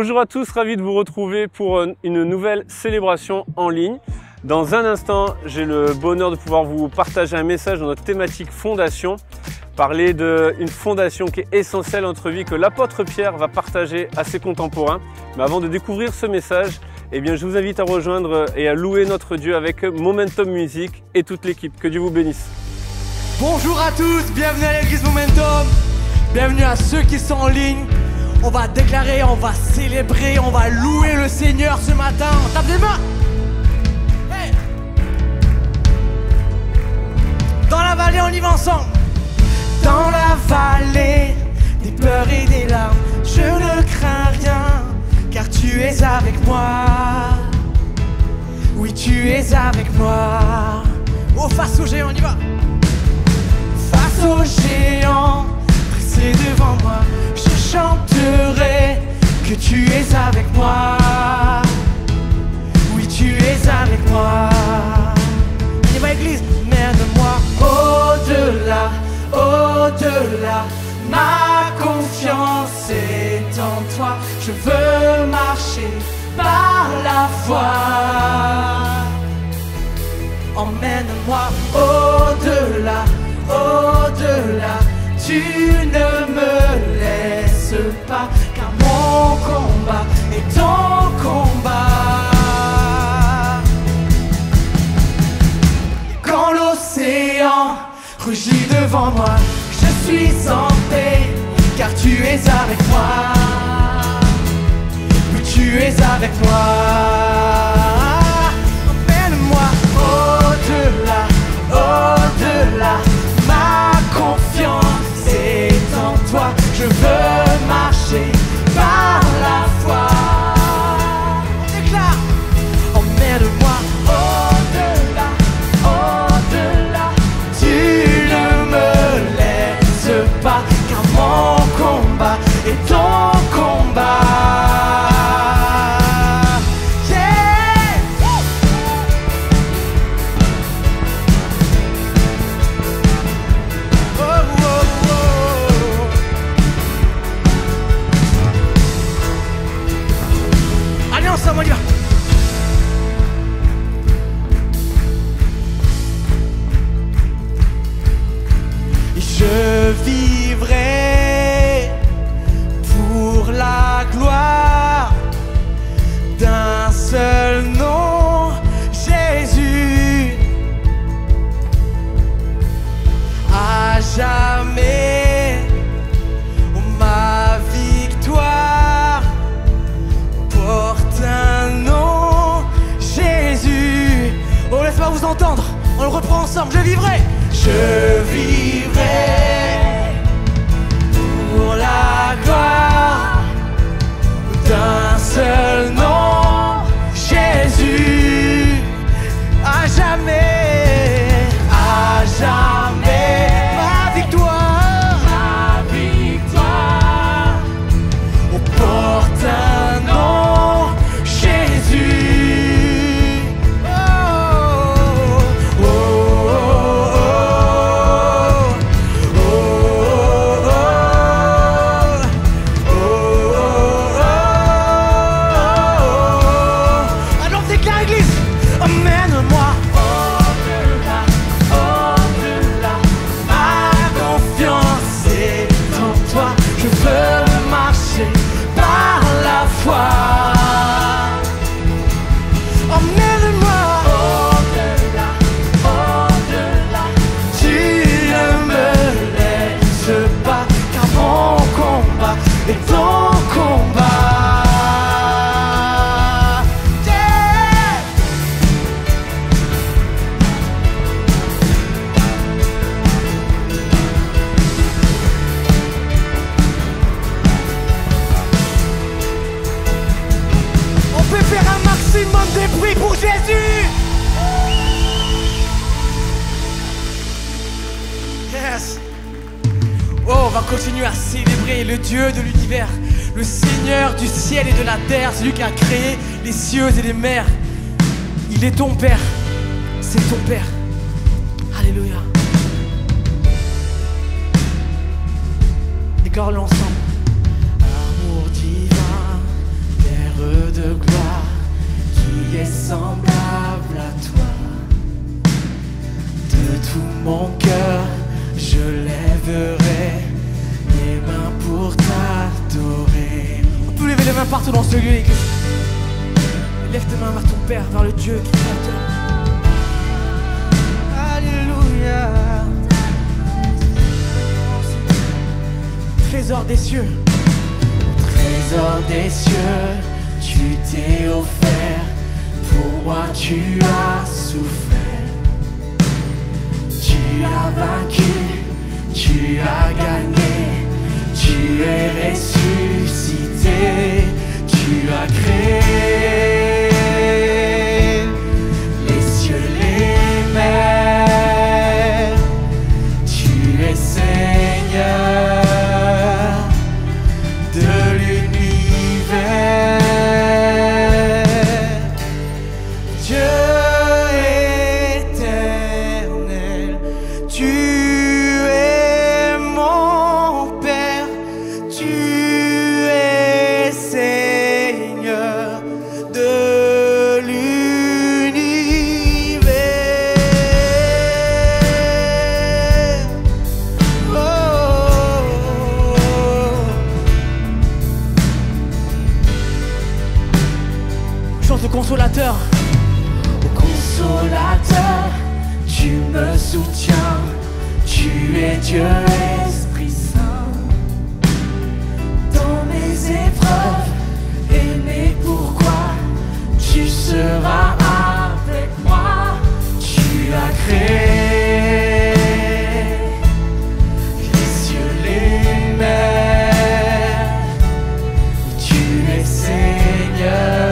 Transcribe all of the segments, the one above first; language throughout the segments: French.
Bonjour à tous, ravi de vous retrouver pour une nouvelle célébration en ligne. Dans un instant, j'ai le bonheur de pouvoir vous partager un message dans notre thématique fondation, parler d'une fondation qui est essentielle dans notre vie, que l'apôtre Pierre va partager à ses contemporains. Mais avant de découvrir ce message, eh bien, je vous invite à rejoindre et à louer notre Dieu avec Momentum Music et toute l'équipe. Que Dieu vous bénisse. Bonjour à tous, bienvenue à l'église Momentum, bienvenue à ceux qui sont en ligne. On va déclarer, on va célébrer, on va louer le Seigneur ce matin. On tape des mains. Hey. Dans la vallée, on y va ensemble. Dans la vallée des peurs et des larmes, je ne crains rien, car tu es avec moi. Oui, tu es avec moi. Oh, face au géant, on y va. Face au géant, dressé devant moi, je chanterai que tu es avec moi. Oui, tu es avec moi. On y va, église. Mène-moi au-delà, au-delà. Ma confiance est en toi. Je veux marcher par la foi. Emmène-moi au-delà, au-delà. Tu ne me laisses pas, car mon combat est ton combat. Quand l'océan rugit devant moi, je suis en paix, car tu es avec moi. Oui, tu es avec moi. Emmène-moi au-delà, au-delà. Ma confiance est en toi. Je veux marcher par la foi. On déclare. Emmène-moi au-delà, au-delà. Tu ne me laisses pas, car mon combat est ton combat. On y va. Je vivrai pour la gloire d'un seul nom, Jésus, à jamais. Ma victoire porte un nom, Jésus. Oh, laisse-moi vous entendre, on le reprend ensemble. Je vivrai pour la gloire d'un seul nom, Jésus, à jamais, à jamais. Ma victoire porte un nom, Jésus. Oh, oh, oh, oh, alors déclare, église. Emmène-moi au-delà, au-delà. Ma confiance est en toi. Je veux marcher par la foi. Emmène-moi au-delà, au-delà. Tu ne me laisses pas, car mon combat est ton combat. Yeah. On peut faire un maximum de bruit pour Jésus. Yes. Oh, on va continuer à célébrer le Dieu de l'univers, le Seigneur du ciel et de la terre, celui qui a créé les cieux et les mers. Il est ton Père, c'est ton Père. Alléluia. Déclare-le ensemble. Amour divin, Ombre de gloire qui est semblable à toi. De tout mon cœur, je lèverai mes mains pour t'adorer. On peut lever les mains partout dans ce lieu, Église. Lève tes mains vers ton Père, vers le Dieu qui t'adore. Alléluia. Trésor des cieux, trésor des cieux, tu t'es offert, pour moi tu as souffert. Tu as vaincu, tu as gagné, tu es ressuscité, tu as créé les cieux, les mers, tu es Seigneur de l'univers. Dieu éternel, tu es mon Père, tu es Seigneur de l'univers. Chante le consolateur. Consolateur, tu me soutiens, tu es Dieu Esprit Saint. Dans mes épreuves, aimé, pourquoi tu seras avec moi? Tu as créé les cieux, les mers, tu es Seigneur.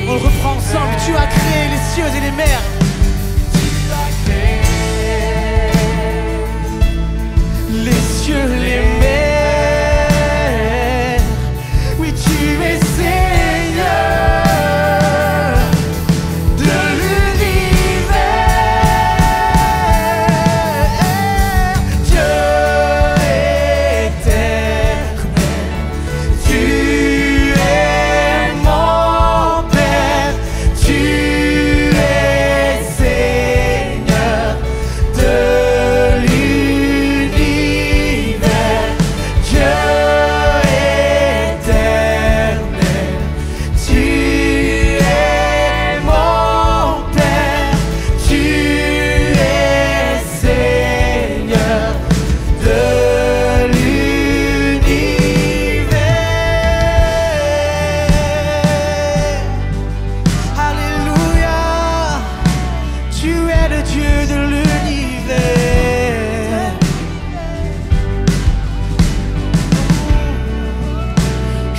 On le reprend ensemble. Tu as créé les cieux et les mers. Tu as créé les cieux, les mers. Oui, tu es Seigneur de l'univers. Dieu éternel, tu es mon Père, tu es Seigneur de l'univers. Dieu éternel, tu es mon Père, tu es Seigneur de l'univers. Alléluia, tu es le Dieu de l'univers.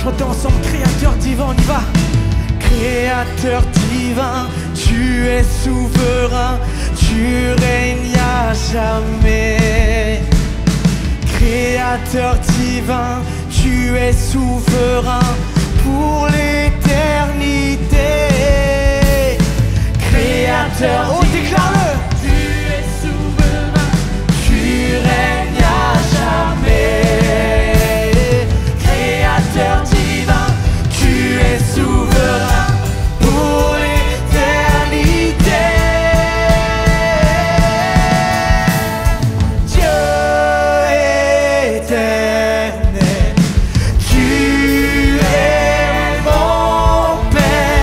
Chantons ensemble, Créateur divin, on y va. Créateur divin, tu es souverain, tu règnes à jamais. Créateur divin, tu es souverain pour l'éternité. Créateur, oh déclare-le. Tu es souverain, tu règnes à jamais. Créateur divin, tu es souverain pour l'éternité. Dieu éternel, tu es mon Père,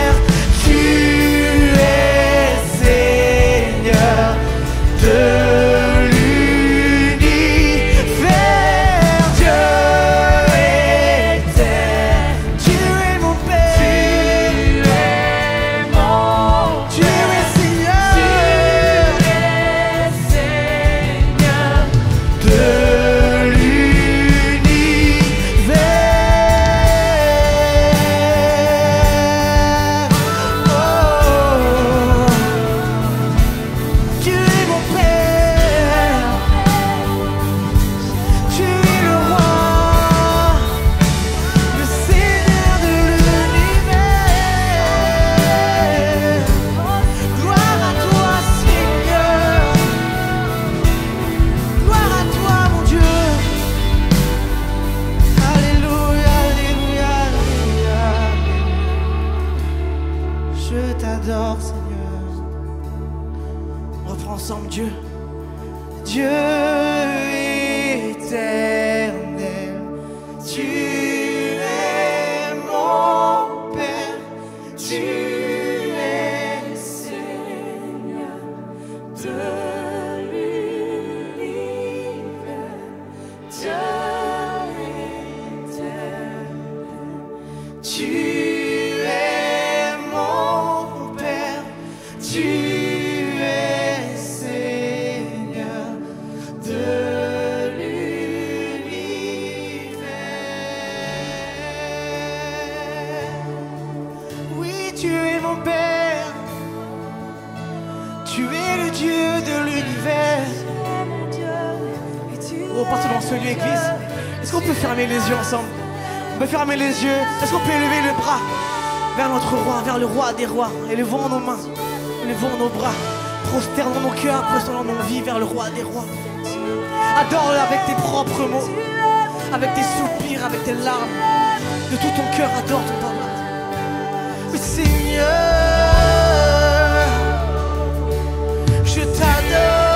Je t'adore, Seigneur. On reprend ensemble Dieu. Dieu éternel, tu es mon Père, tu es Seigneur de l'univers, Dieu éternel, tu es mon Père, tu es Seigneur de l'univers. Oui, tu es mon Père, tu es le Dieu de l'univers. On part dans ce lieu, Église. Est-ce qu'on peut fermer les yeux ensemble? On peut fermer les yeux. Est-ce qu'on peut élever le bras vers notre roi, vers le roi des rois? Élevons nos mains, élevons nos bras, prosternons nos cœurs, prosternons nos vies vers le roi des rois. Adore-le avec tes propres mots, avec tes soupirs, avec tes larmes. De tout ton cœur, adore ton papa. Mais Seigneur, je t'adore.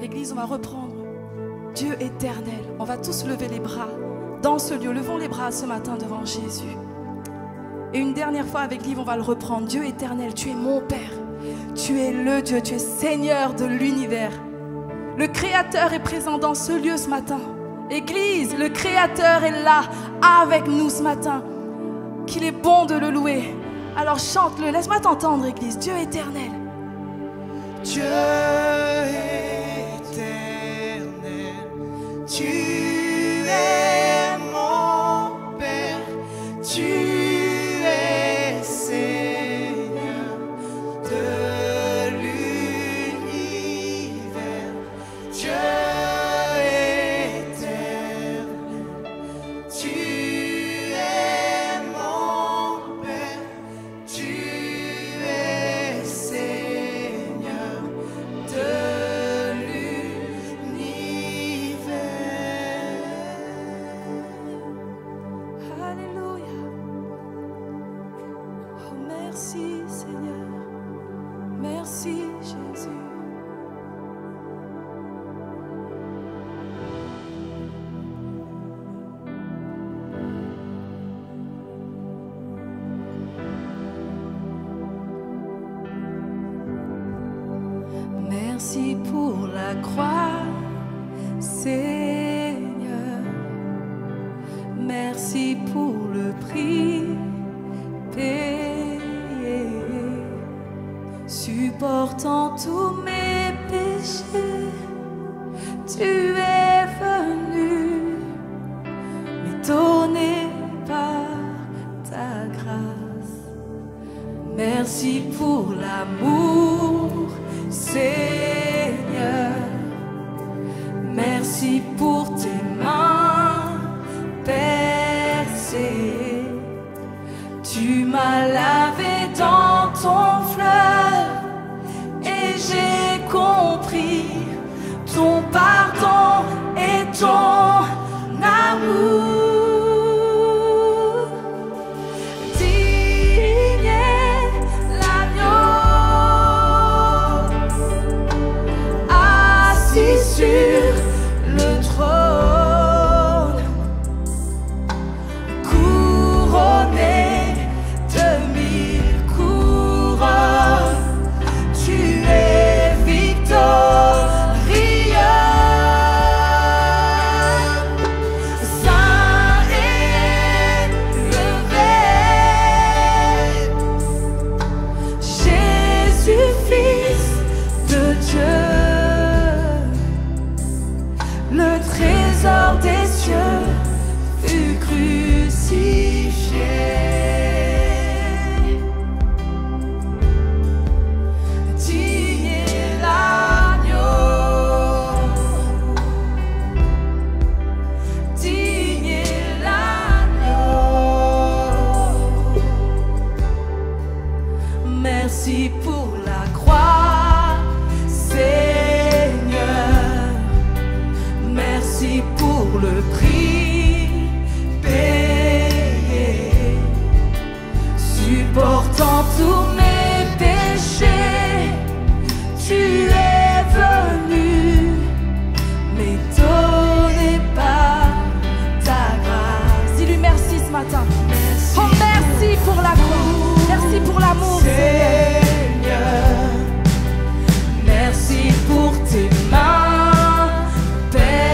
Église, on va reprendre Dieu éternel. On va tous lever les bras dans ce lieu. Levons les bras ce matin devant Jésus. Et une dernière fois avec Liv, on va le reprendre. Dieu éternel, tu es mon Père. Tu es le Dieu, tu es Seigneur de l'univers. Le Créateur est présent dans ce lieu ce matin. Église, le Créateur est là avec nous ce matin. Qu'il est bon de le louer. Alors chante-le, laisse-moi t'entendre, Église. Dieu éternel. Dieu éternel, tu es mon Père, tu es Seigneur de l'univers. Dieu éternel, tu es mon Père, tu es Seigneur de l'univers. Alléluia. Oh, merci Seigneur. Merci Jésus. Merci pour la croix, Seigneur. Merci pour le prix payé, supportant tous mes péchés. Tu es venu m'étonner par ta grâce. Merci pour l'amour, Seigneur. Merci pour tes mains percées. Tu m'as lavé dans ton fleuve et j'ai compris ton pardon et ton amour. Digne est l'agneau assis sur le trône, couronné de 1000 couronnes. le trésor des cieux fut crucifié. Digne est l'agneau, digne est l'agneau. Merci pour la croix, Seigneur. Merci pour le prix payé, supportant tous mes péchés. Tu es venu m'étonner par ta grâce. Dis-lui merci ce matin. Merci, oh, merci pour la croix. Merci pour l'amour, Seigneur. Merci pour tes mains percées.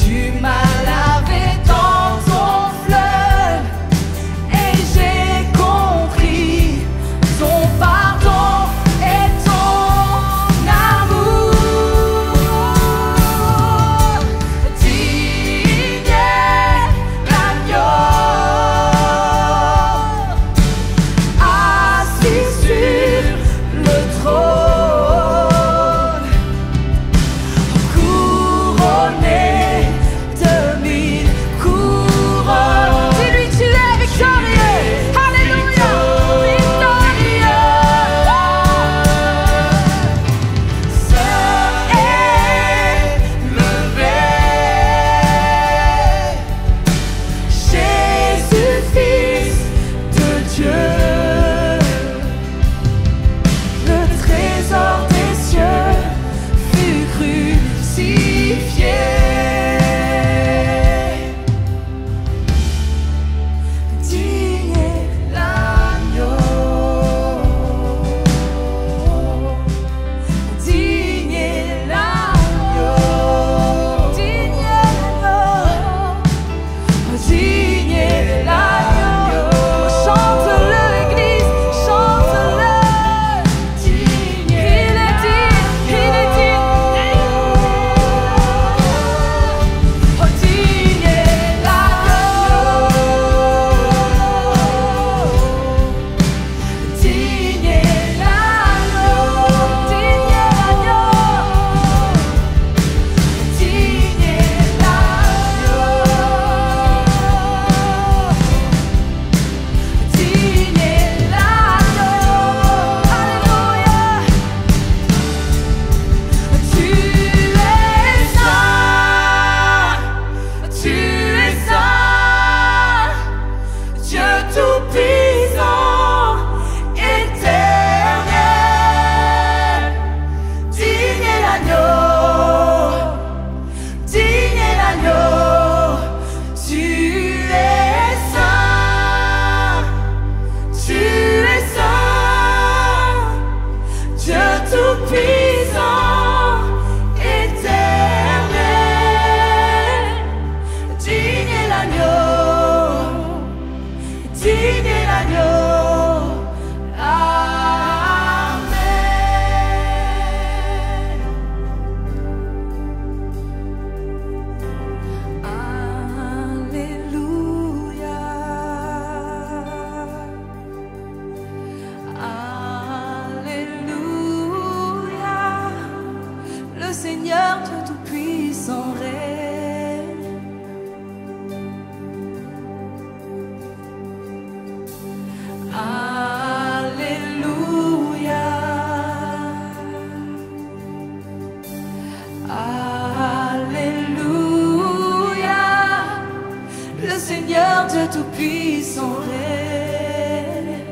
Tu m'as lavé dans ton fleuve et j'ai compris ton pardon et ton amour. Digne est l'agneau, assis sur le trône, couronné de 1000 couronnes. Dis-lui, tu es victorieux. Alléluia, victorieux. Seul élevé, Jésus, Fils de Dieu, le trésor des cieux fut crucifié. Digne est l'agneau, digne est l'agneau, digne est l'agneau, digne est l'agneau. Chante-le, Église, chante-le. Digne est l'agneau, il est digne. Oh, digne est l'agneau, digne est l'agneau, digne est l'agneau, digne est l'agneau, digne est l'agneau. Alléluia. Tu es saint, Dieu tout-puissant, éternel. Digne est l'agneau, digne est l'agneau. Tu es saint, Dieu tout-puissant, éternel. Digne est l'agneau, digne est l'agneau. Amen. Alléluia. Alléluia. Le Seigneur Dieu tout-puissant règne. Alléluia. Alléluia. Le Seigneur Dieu tout-puissant règne.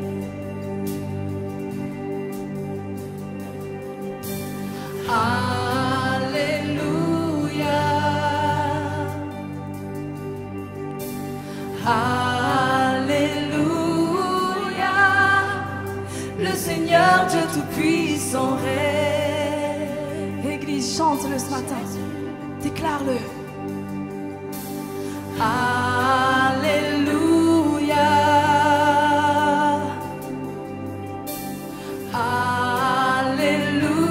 Alléluia. Alléluia. Le Seigneur Dieu tout-puissant règne. Église, chante-le ce matin. Déclare-le. Alléluia. Alléluia.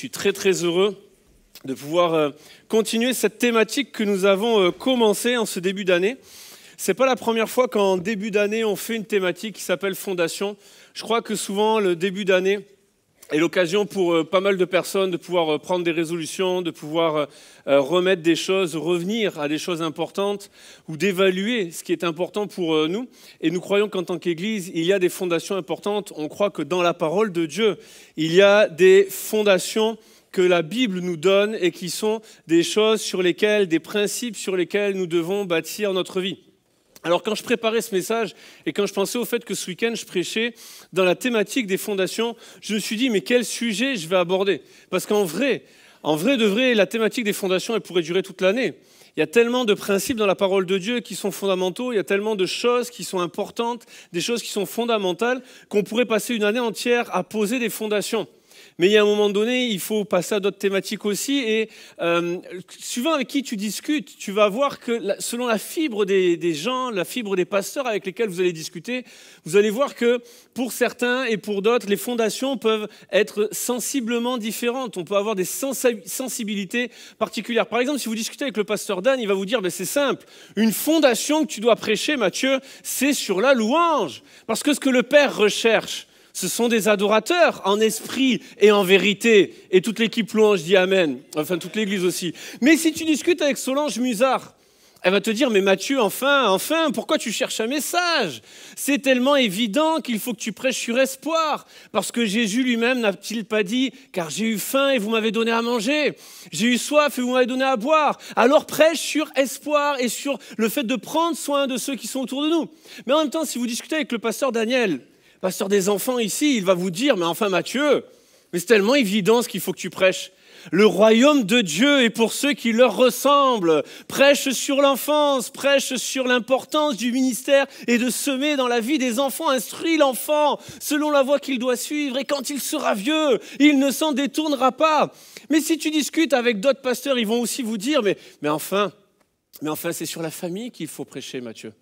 suis très très heureux de pouvoir continuer cette thématique que nous avons commencée en ce début d'année. Ce n'est pas la première fois qu'en début d'année, on fait une thématique qui s'appelle Fondation. Je crois que souvent, le début d'année est l'occasion pour pas mal de personnes de pouvoir prendre des résolutions, de pouvoir remettre des choses, revenir à des choses importantes ou d'évaluer ce qui est important pour nous. Et nous croyons qu'en tant qu'Église, il y a des fondations importantes. On croit que dans la parole de Dieu, il y a des fondations que la Bible nous donne et qui sont des choses sur lesquelles, des principes sur lesquels nous devons bâtir notre vie. Alors quand je préparais ce message et quand je pensais au fait que ce week-end je prêchais dans la thématique des fondations, je me suis dit mais quel sujet je vais aborder ? Parce qu'en vrai de vrai, la thématique des fondations elle pourrait durer toute l'année. Il y a tellement de principes dans la parole de Dieu qui sont fondamentaux, il y a tellement de choses qui sont importantes, des choses qui sont fondamentales qu'on pourrait passer une année entière à poser des fondations. Mais il y a un moment donné, il faut passer à d'autres thématiques aussi. Et suivant avec qui tu discutes, tu vas voir que selon la fibre des gens, la fibre des pasteurs avec lesquels vous allez discuter, vous allez voir que pour certains et pour d'autres, les fondations peuvent être sensiblement différentes. On peut avoir des sensibilités particulières. Par exemple, si vous discutez avec le pasteur Dan, il va vous dire c'est simple, une fondation que tu dois prêcher, Mathieu, c'est sur la louange. Parce que ce que le Père recherche, ce sont des adorateurs en esprit et en vérité. Et toute l'équipe louange dit Amen. Enfin, toute l'église aussi. Mais si tu discutes avec Solange Musard, elle va te dire, mais Mathieu, enfin, pourquoi tu cherches un message ? C'est tellement évident qu'il faut que tu prêches sur espoir. Parce que Jésus lui-même n'a-t-il pas dit, car j'ai eu faim et vous m'avez donné à manger. J'ai eu soif et vous m'avez donné à boire. Alors prêche sur espoir et sur le fait de prendre soin de ceux qui sont autour de nous. Mais en même temps, si vous discutez avec le pasteur Daniel, pasteur des enfants ici, il va vous dire, mais enfin Mathieu, mais c'est tellement évident ce qu'il faut que tu prêches. Le royaume de Dieu est pour ceux qui leur ressemblent. Prêche sur l'enfance, prêche sur l'importance du ministère et de semer dans la vie des enfants. Instruis l'enfant selon la voie qu'il doit suivre et quand il sera vieux, il ne s'en détournera pas. Mais si tu discutes avec d'autres pasteurs, ils vont aussi vous dire, mais enfin, c'est sur la famille qu'il faut prêcher, Mathieu.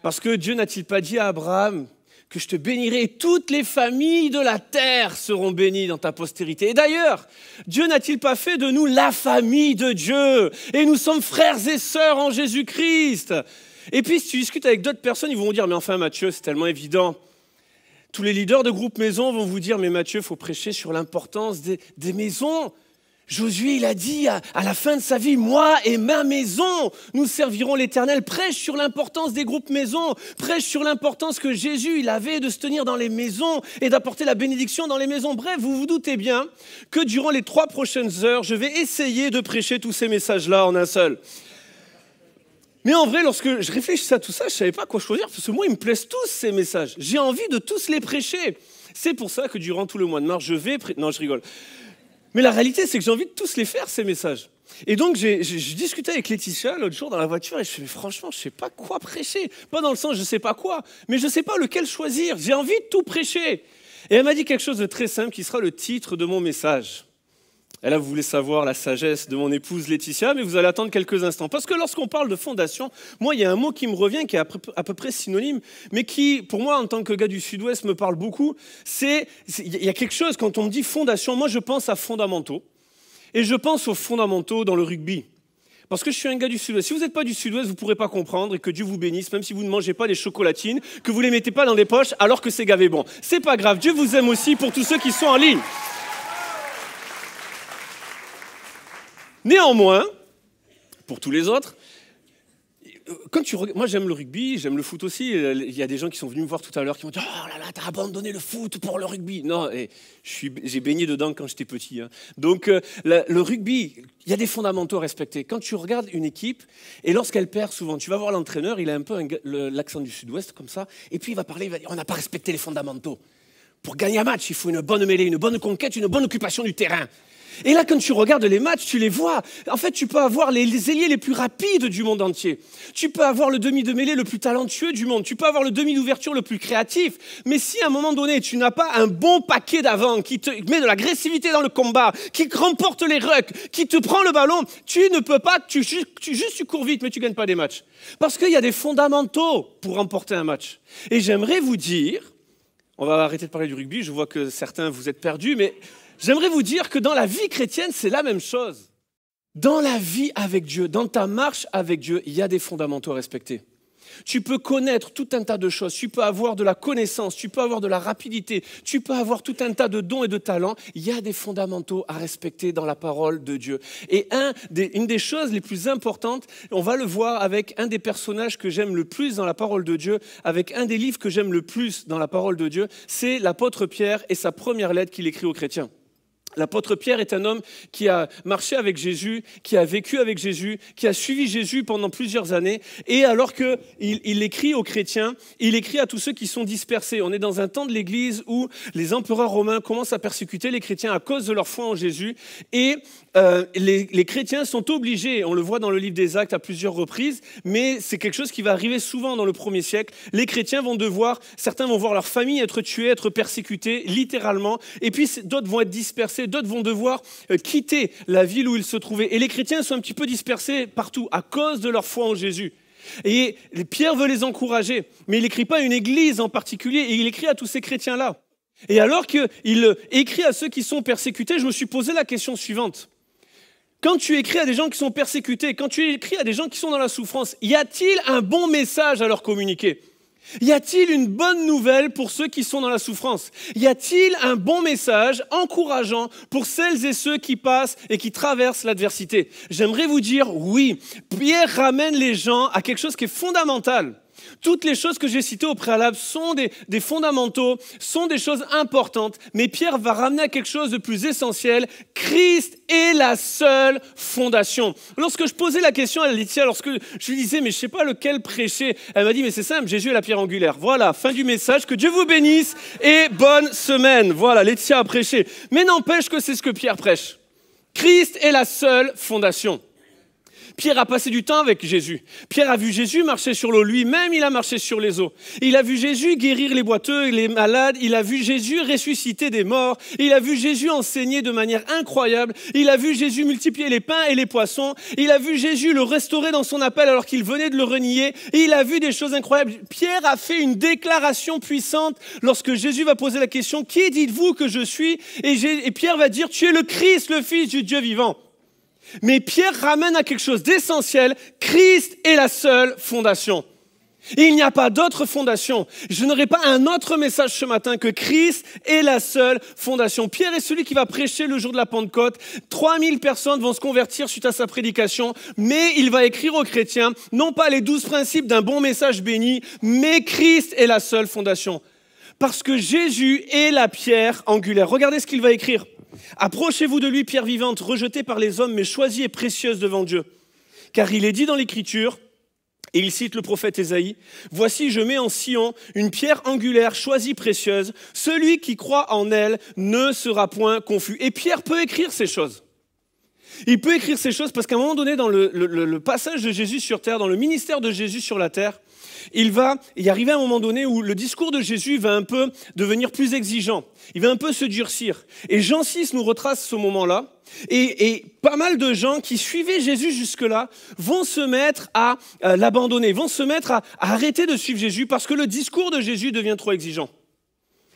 Parce que Dieu n'a-t-il pas dit à Abraham que je te bénirai et toutes les familles de la terre seront bénies dans ta postérité. Et d'ailleurs, Dieu n'a-t-il pas fait de nous la famille de Dieu ? Et nous sommes frères et sœurs en Jésus-Christ. Et puis, si tu discutes avec d'autres personnes, ils vont vous dire, mais enfin Mathieu, c'est tellement évident. Tous les leaders de groupe maison vont vous dire, mais Mathieu, il faut prêcher sur l'importance des maisons. Josué, il a dit à la fin de sa vie, moi et ma maison, nous servirons l'Éternel. Prêche sur l'importance des groupes maisons, prêche sur l'importance que Jésus il avait de se tenir dans les maisons et d'apporter la bénédiction dans les maisons. Bref, vous vous doutez bien que durant les 3 prochaines heures, je vais essayer de prêcher tous ces messages-là en un seul. Mais en vrai, lorsque je réfléchissais à tout ça, je ne savais pas quoi choisir, parce que moi, ils me plaisent tous ces messages. J'ai envie de tous les prêcher. C'est pour ça que durant tout le mois de mars, je vais prêcher. Non, je rigole. Mais la réalité, c'est que j'ai envie de tous les faire, ces messages. Et donc, j'ai discuté avec Laetitia l'autre jour dans la voiture et je me suis dit, franchement, je ne sais pas quoi prêcher. Pas dans le sens, je ne sais pas quoi, mais je ne sais pas lequel choisir. J'ai envie de tout prêcher. Et elle m'a dit quelque chose de très simple qui sera le titre de mon message. Et là, vous voulez savoir la sagesse de mon épouse Laetitia, mais vous allez attendre quelques instants. Parce que lorsqu'on parle de fondation, moi, il y a un mot qui me revient, qui est à peu près synonyme, mais qui, pour moi, en tant que gars du Sud-Ouest, me parle beaucoup. Il y a quelque chose, quand on me dit fondation, moi, je pense à fondamentaux. Et je pense aux fondamentaux dans le rugby. Parce que je suis un gars du Sud-Ouest. Si vous n'êtes pas du Sud-Ouest, vous ne pourrez pas comprendre et que Dieu vous bénisse, même si vous ne mangez pas des chocolatines, que vous ne les mettez pas dans des poches alors que c'est gavé bon. C'est pas grave, Dieu vous aime aussi pour tous ceux qui sont en ligne. Néanmoins, pour tous les autres, moi j'aime le rugby, j'aime le foot aussi. Il y a des gens qui sont venus me voir tout à l'heure qui m'ont dit « Oh là là, t'as abandonné le foot pour le rugby !» Non, j'ai baigné dedans quand j'étais petit. Hein. Donc le rugby, il y a des fondamentaux à respecter. Quand tu regardes une équipe, et lorsqu'elle perd souvent, tu vas voir l'entraîneur, il a un peu l'accent du Sud-Ouest comme ça, et puis il va parler, il va dire « On n'a pas respecté les fondamentaux. Pour gagner un match, il faut une bonne mêlée, une bonne conquête, une bonne occupation du terrain. » Et là, quand tu regardes les matchs, tu les vois. En fait, tu peux avoir les ailiers les plus rapides du monde entier. Tu peux avoir le demi de mêlée le plus talentueux du monde. Tu peux avoir le demi d'ouverture le plus créatif. Mais si à un moment donné, tu n'as pas un bon paquet d'avant qui te met de l'agressivité dans le combat, qui remporte les rucks, qui te prend le ballon, tu ne peux pas, tu cours vite, mais tu ne gagnes pas des matchs. Parce qu'il y a des fondamentaux pour remporter un match. Et j'aimerais vous dire, On va arrêter de parler du rugby, je vois que certains vous êtes perdus, mais j'aimerais vous dire que dans la vie chrétienne, c'est la même chose. Dans la vie avec Dieu, dans ta marche avec Dieu, il y a des fondamentaux à respecter. Tu peux connaître tout un tas de choses, tu peux avoir de la connaissance, tu peux avoir de la rapidité, tu peux avoir tout un tas de dons et de talents. Il y a des fondamentaux à respecter dans la parole de Dieu. Et une des choses les plus importantes, on va le voir avec un des personnages que j'aime le plus dans la parole de Dieu, avec un des livres que j'aime le plus dans la parole de Dieu, c'est l'apôtre Pierre et sa première lettre qu'il écrit aux chrétiens. L'apôtre Pierre est un homme qui a marché avec Jésus, qui a vécu avec Jésus, qui a suivi Jésus pendant plusieurs années. Et alors qu'il écrit aux chrétiens, il écrit à tous ceux qui sont dispersés. On est dans un temps de l'Église où les empereurs romains commencent à persécuter les chrétiens à cause de leur foi en Jésus. Et les chrétiens sont obligés, on le voit dans le livre des Actes à plusieurs reprises, mais c'est quelque chose qui va arriver souvent dans le 1er siècle. Les chrétiens certains vont voir leur famille être tuée, être persécutée, littéralement. Et puis d'autres vont être dispersés. D'autres vont devoir quitter la ville où ils se trouvaient. Et les chrétiens sont un petit peu dispersés partout à cause de leur foi en Jésus. Et Pierre veut les encourager, mais il n'écrit pas à une église en particulier, et il écrit à tous ces chrétiens-là. Et alors qu'il écrit à ceux qui sont persécutés, je me suis posé la question suivante. Quand tu écris à des gens qui sont persécutés, quand tu écris à des gens qui sont dans la souffrance, y a-t-il un bon message à leur communiquer ? Y a-t-il une bonne nouvelle pour ceux qui sont dans la souffrance ? Y a-t-il un bon message encourageant pour celles et ceux qui passent et qui traversent l'adversité ? J'aimerais vous dire oui. Pierre ramène les gens à quelque chose qui est fondamental. Toutes les choses que j'ai citées au préalable sont des fondamentaux, sont des choses importantes, mais Pierre va ramener à quelque chose de plus essentiel. Christ est la seule fondation. Lorsque je posais la question à Laetitia, lorsque je lui disais, mais je ne sais pas lequel prêcher, elle m'a dit, mais c'est simple, Jésus est la pierre angulaire. Voilà, fin du message, que Dieu vous bénisse et bonne semaine. Voilà, Laetitia a prêché. Mais n'empêche que c'est ce que Pierre prêche. Christ est la seule fondation. Pierre a passé du temps avec Jésus. Pierre a vu Jésus marcher sur l'eau. Lui-même, il a marché sur les eaux. Il a vu Jésus guérir les boiteux, les malades. Il a vu Jésus ressusciter des morts. Il a vu Jésus enseigner de manière incroyable. Il a vu Jésus multiplier les pains et les poissons. Il a vu Jésus le restaurer dans son appel alors qu'il venait de le renier. Et il a vu des choses incroyables. Pierre a fait une déclaration puissante lorsque Jésus va poser la question « Qui dites-vous que je suis ?» Et Pierre va dire « Tu es le Christ, le Fils du Dieu vivant ». Mais Pierre ramène à quelque chose d'essentiel. Christ est la seule fondation. Et il n'y a pas d'autre fondation. Je n'aurai pas un autre message ce matin que Christ est la seule fondation. Pierre est celui qui va prêcher le jour de la Pentecôte. 3000 personnes vont se convertir suite à sa prédication, mais il va écrire aux chrétiens, non pas les 12 principes d'un bon message béni, mais Christ est la seule fondation. Parce que Jésus est la pierre angulaire. Regardez ce qu'il va écrire. Approchez-vous de lui, pierre vivante, rejetée par les hommes, mais choisie et précieuse devant Dieu. Car il est dit dans l'Écriture, et il cite le prophète Ésaïe, « Voici, je mets en Sion une pierre angulaire, choisie, précieuse. Celui qui croit en elle ne sera point confus. » Et Pierre peut écrire ces choses. Il peut écrire ces choses parce qu'à un moment donné, dans le passage de Jésus sur terre, dans le ministère de Jésus sur la terre, il va y arriver un moment donné où le discours de Jésus va un peu devenir plus exigeant. Il va un peu se durcir. Et Jean 6 nous retrace ce moment-là. Et pas mal de gens qui suivaient Jésus jusque-là vont se mettre à l'abandonner, vont se mettre à arrêter de suivre Jésus parce que le discours de Jésus devient trop exigeant.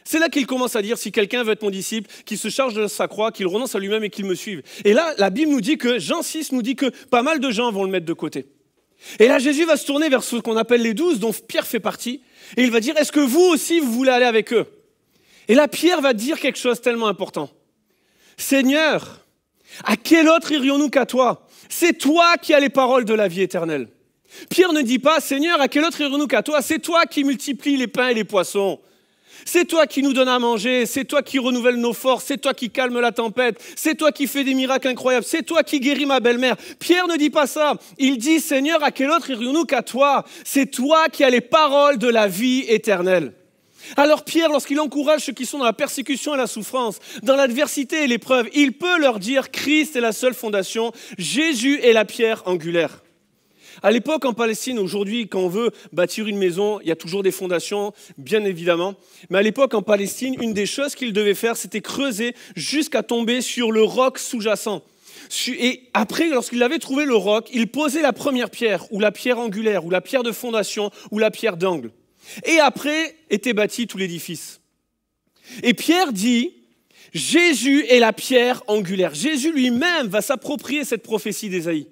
C'est là qu'il commence à dire, si quelqu'un veut être mon disciple, qu'il se charge de sa croix, qu'il renonce à lui-même et qu'il me suive. Et là, la Bible nous dit que, Jean 6 nous dit que pas mal de gens vont le mettre de côté. Et là, Jésus va se tourner vers ce qu'on appelle les 12, dont Pierre fait partie, et il va dire, est-ce que vous aussi, vous voulez aller avec eux ? Et là, Pierre va dire quelque chose tellement important. Seigneur, à quel autre irions-nous qu'à toi ? C'est toi qui as les paroles de la vie éternelle. Pierre ne dit pas, Seigneur, à quel autre irions-nous qu'à toi ? C'est toi qui multiplies les pains et les poissons. C'est toi qui nous donnes à manger, c'est toi qui renouvelle nos forces, c'est toi qui calme la tempête, c'est toi qui fais des miracles incroyables, c'est toi qui guéris ma belle-mère. Pierre ne dit pas ça, il dit, Seigneur, à quel autre irions-nous qu'à toi ? C'est toi qui as les paroles de la vie éternelle. Alors Pierre, lorsqu'il encourage ceux qui sont dans la persécution et la souffrance, dans l'adversité et l'épreuve, il peut leur dire, Christ est la seule fondation, Jésus est la pierre angulaire. À l'époque, en Palestine, aujourd'hui, quand on veut bâtir une maison, il y a toujours des fondations, bien évidemment. Mais à l'époque, en Palestine, une des choses qu'il devait faire, c'était creuser jusqu'à tomber sur le roc sous-jacent. Et après, lorsqu'il avait trouvé le roc, il posait la première pierre, ou la pierre angulaire, ou la pierre de fondation, ou la pierre d'angle. Et après, était bâti tout l'édifice. Et Pierre dit, Jésus est la pierre angulaire. Jésus lui-même va s'approprier cette prophétie d'Ésaïe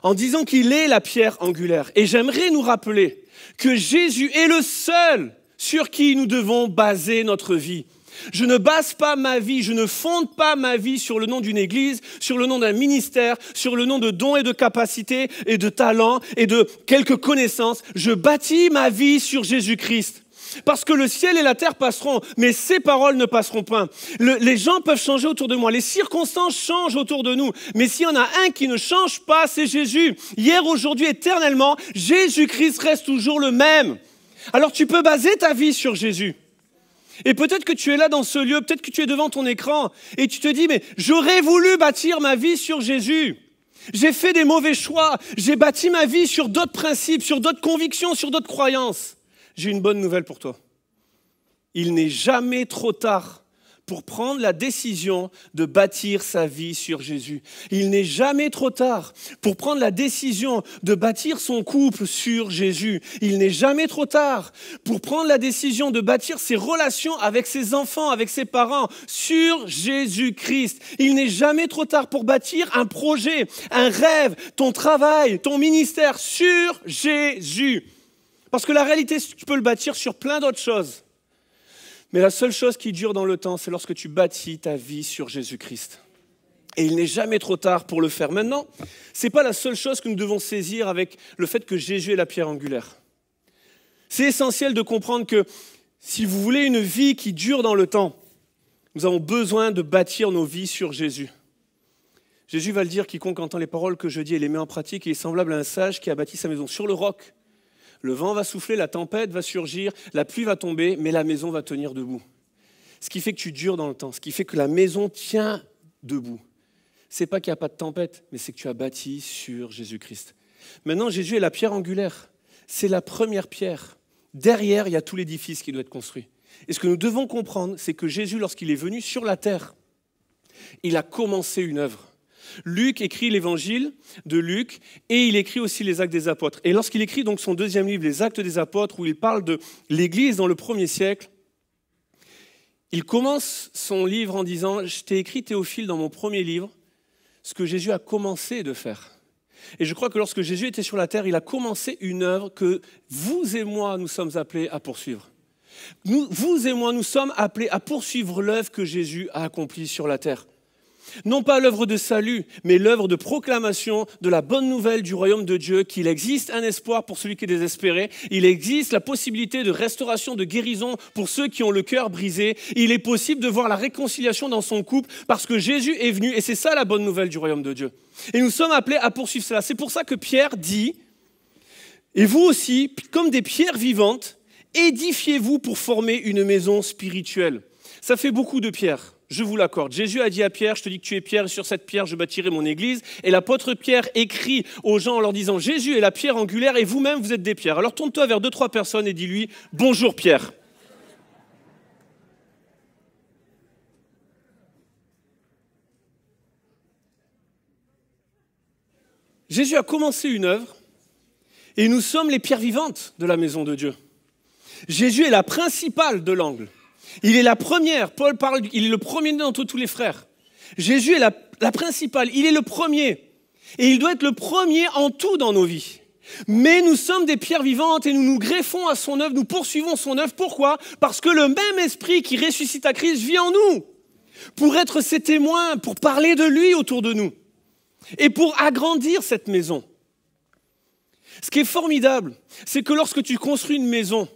en disant qu'il est la pierre angulaire. Et j'aimerais nous rappeler que Jésus est le seul sur qui nous devons baser notre vie. Je ne base pas ma vie, je ne fonde pas ma vie sur le nom d'une église, sur le nom d'un ministère, sur le nom de dons et de capacités et de talents et de quelques connaissances. Je bâtis ma vie sur Jésus-Christ. Parce que le ciel et la terre passeront, mais ces paroles ne passeront pas. Les gens peuvent changer autour de moi, les circonstances changent autour de nous. Mais s'il y en a un qui ne change pas, c'est Jésus. Hier, aujourd'hui, éternellement, Jésus-Christ reste toujours le même. Alors tu peux baser ta vie sur Jésus. Et peut-être que tu es là dans ce lieu, peut-être que tu es devant ton écran et tu te dis, mais j'aurais voulu bâtir ma vie sur Jésus. J'ai fait des mauvais choix, j'ai bâti ma vie sur d'autres principes, sur d'autres convictions, sur d'autres croyances. J'ai une bonne nouvelle pour toi. Il n'est jamais trop tard pour prendre la décision de bâtir sa vie sur Jésus. Il n'est jamais trop tard pour prendre la décision de bâtir son couple sur Jésus. Il n'est jamais trop tard pour prendre la décision de bâtir ses relations avec ses enfants, avec ses parents sur Jésus-Christ. Il n'est jamais trop tard pour bâtir un projet, un rêve, ton travail, ton ministère sur Jésus. Parce que la réalité, tu peux le bâtir sur plein d'autres choses. Mais la seule chose qui dure dans le temps, c'est lorsque tu bâtis ta vie sur Jésus-Christ. Et il n'est jamais trop tard pour le faire. Maintenant, ce n'est pas la seule chose que nous devons saisir avec le fait que Jésus est la pierre angulaire. C'est essentiel de comprendre que si vous voulez une vie qui dure dans le temps, nous avons besoin de bâtir nos vies sur Jésus. Jésus va le dire, quiconque entend les paroles que je dis et les met en pratique, il est semblable à un sage qui a bâti sa maison sur le roc. Le vent va souffler, la tempête va surgir, la pluie va tomber, mais la maison va tenir debout. Ce qui fait que tu dures dans le temps, ce qui fait que la maison tient debout. Ce n'est pas qu'il n'y a pas de tempête, mais c'est que tu as bâti sur Jésus-Christ. Maintenant, Jésus est la pierre angulaire. C'est la première pierre. Derrière, il y a tout l'édifice qui doit être construit. Et ce que nous devons comprendre, c'est que Jésus, lorsqu'il est venu sur la terre, il a commencé une œuvre. Luc écrit l'évangile de Luc et il écrit aussi les Actes des Apôtres. Et lorsqu'il écrit donc son deuxième livre, les Actes des Apôtres, où il parle de l'Église dans le 1er siècle, il commence son livre en disant « Je t'ai écrit, Théophile, dans mon premier livre, ce que Jésus a commencé de faire. » Et je crois que lorsque Jésus était sur la terre, il a commencé une œuvre que vous et moi, nous sommes appelés à poursuivre. Vous et moi, nous sommes appelés à poursuivre l'œuvre que Jésus a accomplie sur la terre. Non pas l'œuvre de salut, mais l'œuvre de proclamation de la bonne nouvelle du royaume de Dieu, qu'il existe un espoir pour celui qui est désespéré, il existe la possibilité de restauration, de guérison pour ceux qui ont le cœur brisé, il est possible de voir la réconciliation dans son couple parce que Jésus est venu et c'est ça la bonne nouvelle du royaume de Dieu. Et nous sommes appelés à poursuivre cela. C'est pour ça que Pierre dit, et vous aussi, comme des pierres vivantes, édifiez-vous pour former une maison spirituelle. Ça fait beaucoup de pierres. Je vous l'accorde. Jésus a dit à Pierre, je te dis que tu es Pierre, et sur cette pierre, je bâtirai mon église. Et l'apôtre Pierre écrit aux gens en leur disant, Jésus est la pierre angulaire et vous-même, vous êtes des pierres. Alors tourne-toi vers 2-3 personnes et dis-lui, bonjour Pierre. Jésus a commencé une œuvre et nous sommes les pierres vivantes de la maison de Dieu. Jésus est la principale de l'angle. Il est la première, Paul parle, il est le premier-né d'entre tous les frères. Jésus est la principale, il est le premier. Et il doit être le premier en tout dans nos vies. Mais nous sommes des pierres vivantes et nous nous greffons à son œuvre, nous poursuivons son œuvre. Pourquoi ? Parce que le même esprit qui ressuscite à Christ vit en nous. Pour être ses témoins, pour parler de lui autour de nous. Et pour agrandir cette maison. Ce qui est formidable, c'est que lorsque tu construis une maison,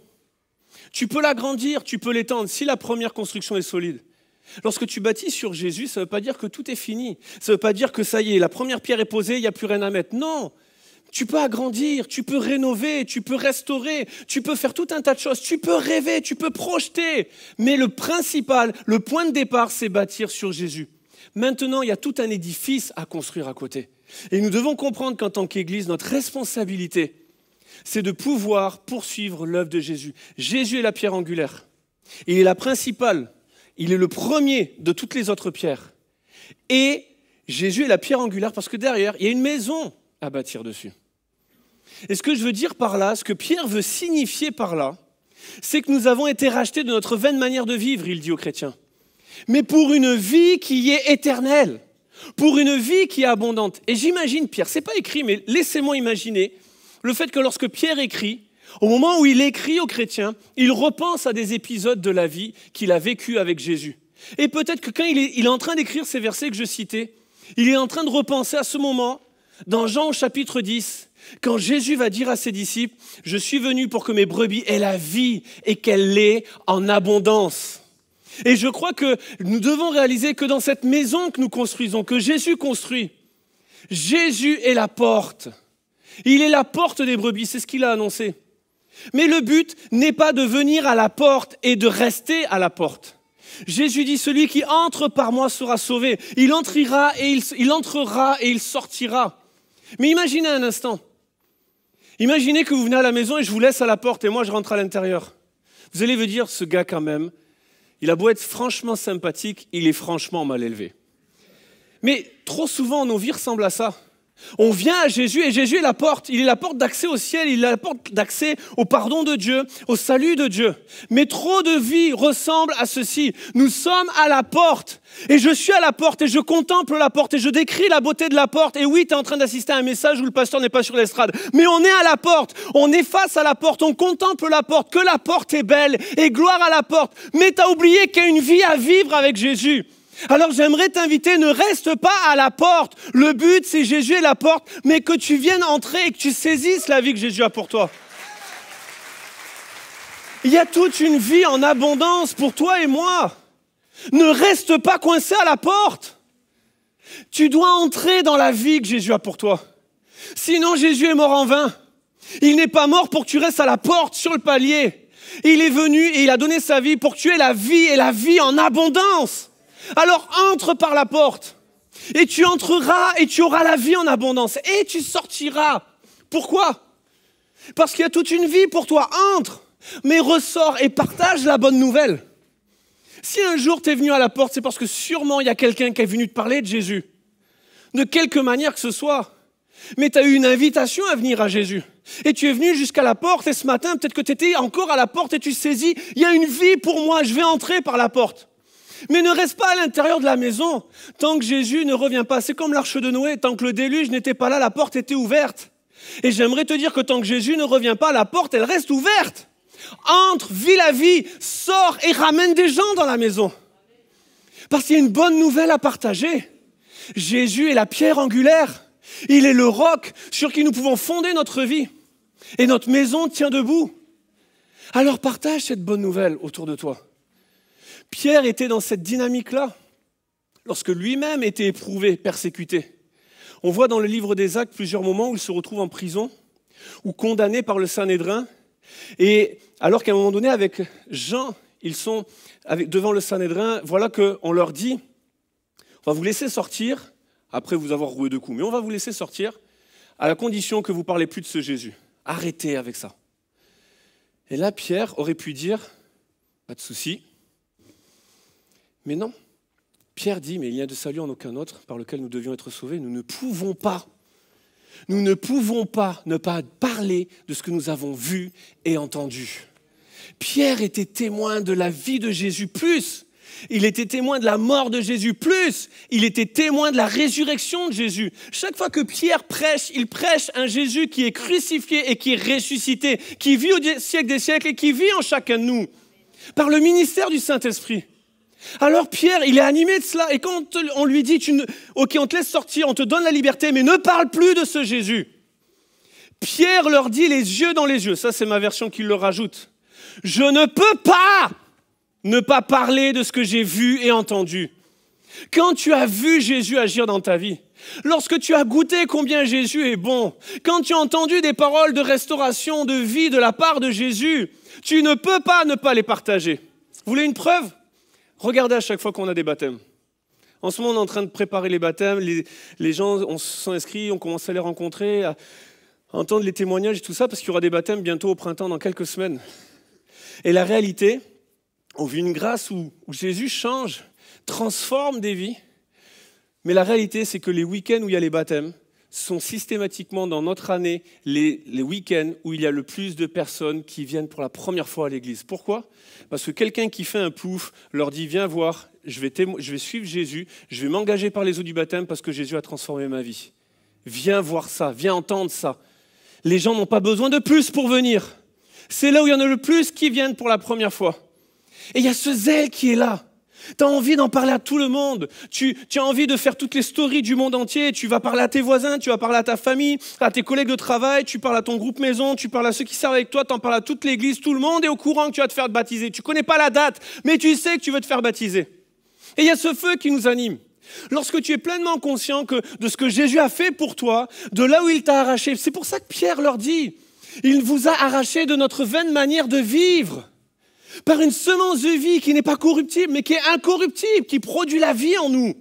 tu peux l'agrandir, tu peux l'étendre, si la première construction est solide. Lorsque tu bâtis sur Jésus, ça ne veut pas dire que tout est fini. Ça ne veut pas dire que ça y est, la première pierre est posée, il n'y a plus rien à mettre. Non, tu peux agrandir, tu peux rénover, tu peux restaurer, tu peux faire tout un tas de choses, tu peux rêver, tu peux projeter. Mais le principal, le point de départ, c'est bâtir sur Jésus. Maintenant, il y a tout un édifice à construire à côté. Et nous devons comprendre qu'en tant qu'Église, notre responsabilité, c'est de pouvoir poursuivre l'œuvre de Jésus. Jésus est la pierre angulaire. Il est la principale. Il est le premier de toutes les autres pierres. Et Jésus est la pierre angulaire parce que derrière, il y a une maison à bâtir dessus. Et ce que je veux dire par là, ce que Pierre veut signifier par là, c'est que nous avons été rachetés de notre vaine manière de vivre, il dit aux chrétiens. Mais pour une vie qui est éternelle, pour une vie qui est abondante. Et j'imagine Pierre, c'est pas écrit, mais laissez-moi imaginer le fait que lorsque Pierre écrit, au moment où il écrit aux chrétiens, il repense à des épisodes de la vie qu'il a vécu avec Jésus. Et peut-être que quand il est en train d'écrire ces versets que je citais, il est en train de repenser à ce moment, dans Jean au chapitre 10, quand Jésus va dire à ses disciples, « Je suis venu pour que mes brebis aient la vie et qu'elle l'ait en abondance. » Et je crois que nous devons réaliser que dans cette maison que nous construisons, que Jésus construit, Jésus est la porte. Il est la porte des brebis, c'est ce qu'il a annoncé. Mais le but n'est pas de venir à la porte et de rester à la porte. Jésus dit, celui qui entre par moi sera sauvé. Il entrera et il sortira. Mais imaginez un instant. Imaginez que vous venez à la maison et je vous laisse à la porte et moi je rentre à l'intérieur. Vous allez vous dire, ce gars quand même, il a beau être franchement sympathique, il est franchement mal élevé. Mais trop souvent, nos vies ressemblent à ça. On vient à Jésus et Jésus est la porte. Il est la porte d'accès au ciel, il est la porte d'accès au pardon de Dieu, au salut de Dieu. Mais trop de vies ressemblent à ceci. Nous sommes à la porte et je suis à la porte et je contemple la porte et je décris la beauté de la porte. Et oui, tu es en train d'assister à un message où le pasteur n'est pas sur l'estrade. Mais on est à la porte, on est face à la porte, on contemple la porte, que la porte est belle et gloire à la porte. Mais tu as oublié qu'il y a une vie à vivre avec Jésus. Alors j'aimerais t'inviter, ne reste pas à la porte. Le but, c'est Jésus est la porte, mais que tu viennes entrer et que tu saisisses la vie que Jésus a pour toi. Il y a toute une vie en abondance pour toi et moi. Ne reste pas coincé à la porte. Tu dois entrer dans la vie que Jésus a pour toi. Sinon, Jésus est mort en vain. Il n'est pas mort pour que tu restes à la porte, sur le palier. Il est venu et il a donné sa vie pour que tu aies la vie et la vie en abondance. Alors entre par la porte et tu entreras et tu auras la vie en abondance et tu sortiras. Pourquoi ? Parce qu'il y a toute une vie pour toi. Entre, mais ressors et partage la bonne nouvelle. Si un jour tu es venu à la porte, c'est parce que sûrement il y a quelqu'un qui est venu te parler de Jésus. De quelque manière que ce soit. Mais tu as eu une invitation à venir à Jésus. Et tu es venu jusqu'à la porte et ce matin, peut-être que tu étais encore à la porte et tu saisis, il y a une vie pour moi, je vais entrer par la porte. Mais ne reste pas à l'intérieur de la maison tant que Jésus ne revient pas. C'est comme l'arche de Noé, tant que le déluge n'était pas là, la porte était ouverte. Et j'aimerais te dire que tant que Jésus ne revient pas, la porte, elle reste ouverte. Entre, vis la vie, sors et ramène des gens dans la maison. Parce qu'il y a une bonne nouvelle à partager. Jésus est la pierre angulaire. Il est le roc sur qui nous pouvons fonder notre vie. Et notre maison tient debout. Alors partage cette bonne nouvelle autour de toi. Pierre était dans cette dynamique-là, lorsque lui-même était éprouvé, persécuté. On voit dans le livre des Actes plusieurs moments où il se retrouve en prison, ou condamné par le Sanhédrin. Et alors qu'à un moment donné, avec Jean, ils sont devant le Sanhédrin, voilà qu'on leur dit, on va vous laisser sortir, après vous avoir roué de coups, mais on va vous laisser sortir, à la condition que vous ne parlez plus de ce Jésus. Arrêtez avec ça. Et là, Pierre aurait pu dire, pas de souci. Mais non, Pierre dit, mais il n'y a de salut en aucun autre par lequel nous devions être sauvés. Nous ne pouvons pas ne pas parler de ce que nous avons vu et entendu. Pierre était témoin de la vie de Jésus, plus il était témoin de la mort de Jésus, plus il était témoin de la résurrection de Jésus. Chaque fois que Pierre prêche, il prêche un Jésus qui est crucifié et qui est ressuscité, qui vit au siècle des siècles et qui vit en chacun de nous, par le ministère du Saint-Esprit. Alors Pierre, il est animé de cela. Et quand on lui dit, ok, on te laisse sortir, on te donne la liberté, mais ne parle plus de ce Jésus. Pierre leur dit les yeux dans les yeux. Ça, c'est ma version qui le rajoute. Je ne peux pas ne pas parler de ce que j'ai vu et entendu. Quand tu as vu Jésus agir dans ta vie, lorsque tu as goûté combien Jésus est bon, quand tu as entendu des paroles de restauration, de vie de la part de Jésus, tu ne peux pas ne pas les partager. Vous voulez une preuve ? Regardez à chaque fois qu'on a des baptêmes. En ce moment, on est en train de préparer les baptêmes. Les gens, on se sont inscrits, on commence à les rencontrer, à entendre les témoignages et tout ça, parce qu'il y aura des baptêmes bientôt au printemps, dans quelques semaines. Et la réalité, on vit une grâce où Jésus change, transforme des vies. Mais la réalité, c'est que les week-ends où il y a les baptêmes, sont systématiquement dans notre année les week-ends où il y a le plus de personnes qui viennent pour la première fois à l'église. Pourquoi ? Parce que quelqu'un qui fait un pouf leur dit « Viens voir, je vais suivre Jésus, je vais m'engager par les eaux du baptême parce que Jésus a transformé ma vie. Viens voir ça, viens entendre ça. » Les gens n'ont pas besoin de plus pour venir. C'est là où il y en a le plus qui viennent pour la première fois. Et il y a ce zèle qui est là. Tu as envie d'en parler à tout le monde. Tu as envie de faire toutes les stories du monde entier. Tu vas parler à tes voisins, tu vas parler à ta famille, à tes collègues de travail, tu parles à ton groupe maison, tu parles à ceux qui servent avec toi, tu en parles à toute l'église. Tout le monde est au courant que tu vas te faire baptiser. Tu ne connais pas la date, mais tu sais que tu veux te faire baptiser. Et il y a ce feu qui nous anime. Lorsque tu es pleinement conscient de ce que Jésus a fait pour toi, de là où il t'a arraché. C'est pour ça que Pierre leur dit, il vous a arraché de notre vaine manière de vivre. Par une semence de vie qui n'est pas corruptible, mais qui est incorruptible, qui produit la vie en nous.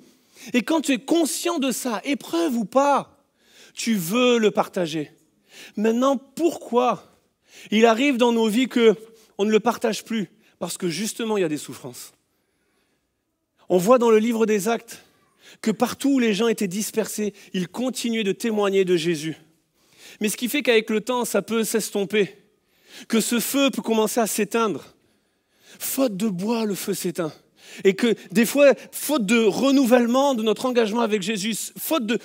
Et quand tu es conscient de ça, épreuve ou pas, tu veux le partager. Maintenant, pourquoi il arrive dans nos vies qu'on ne le partage plus ? Parce que justement, il y a des souffrances. On voit dans le livre des Actes que partout où les gens étaient dispersés, ils continuaient de témoigner de Jésus. Mais ce qui fait qu'avec le temps, ça peut s'estomper, que ce feu peut commencer à s'éteindre. Faute de bois, le feu s'éteint. Et que des fois, faute de renouvellement de notre engagement avec Jésus, faute de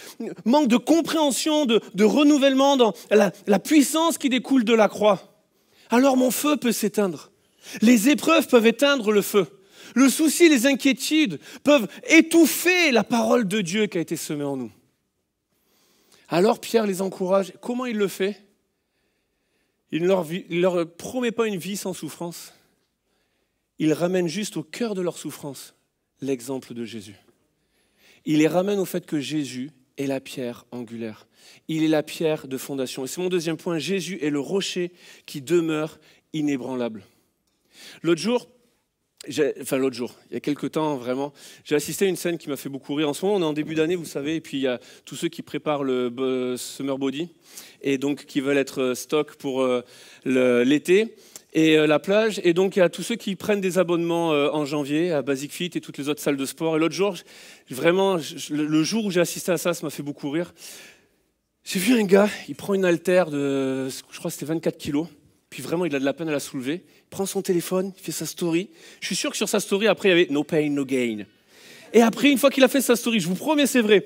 manque de compréhension, de renouvellement dans la puissance qui découle de la croix, alors mon feu peut s'éteindre. Les épreuves peuvent éteindre le feu. Le souci, les inquiétudes peuvent étouffer la parole de Dieu qui a été semée en nous. Alors Pierre les encourage. Comment il le fait ? Il ne leur promet pas une vie sans souffrance. Il ramène juste au cœur de leur souffrance l'exemple de Jésus. Il les ramène au fait que Jésus est la pierre angulaire. Il est la pierre de fondation. Et c'est mon deuxième point. Jésus est le rocher qui demeure inébranlable. L'autre jour, il y a quelques temps vraiment, j'ai assisté à une scène qui m'a fait beaucoup rire. En ce moment, on est en début d'année, vous savez, et puis il y a tous ceux qui préparent le Summer Body et donc qui veulent être stock pour l'été. Et la plage, et donc il y a tous ceux qui prennent des abonnements en janvier à Basic Fit et toutes les autres salles de sport. Et l'autre jour, vraiment, le jour où j'ai assisté à ça m'a fait beaucoup rire. J'ai vu un gars, il prend une haltère de, je crois que c'était 24 kilos, puis vraiment il a de la peine à la soulever. Il prend son téléphone, il fait sa story. Je suis sûr que sur sa story, après, il y avait « No pain, no gain ». Et après, une fois qu'il a fait sa story, je vous promets, c'est vrai,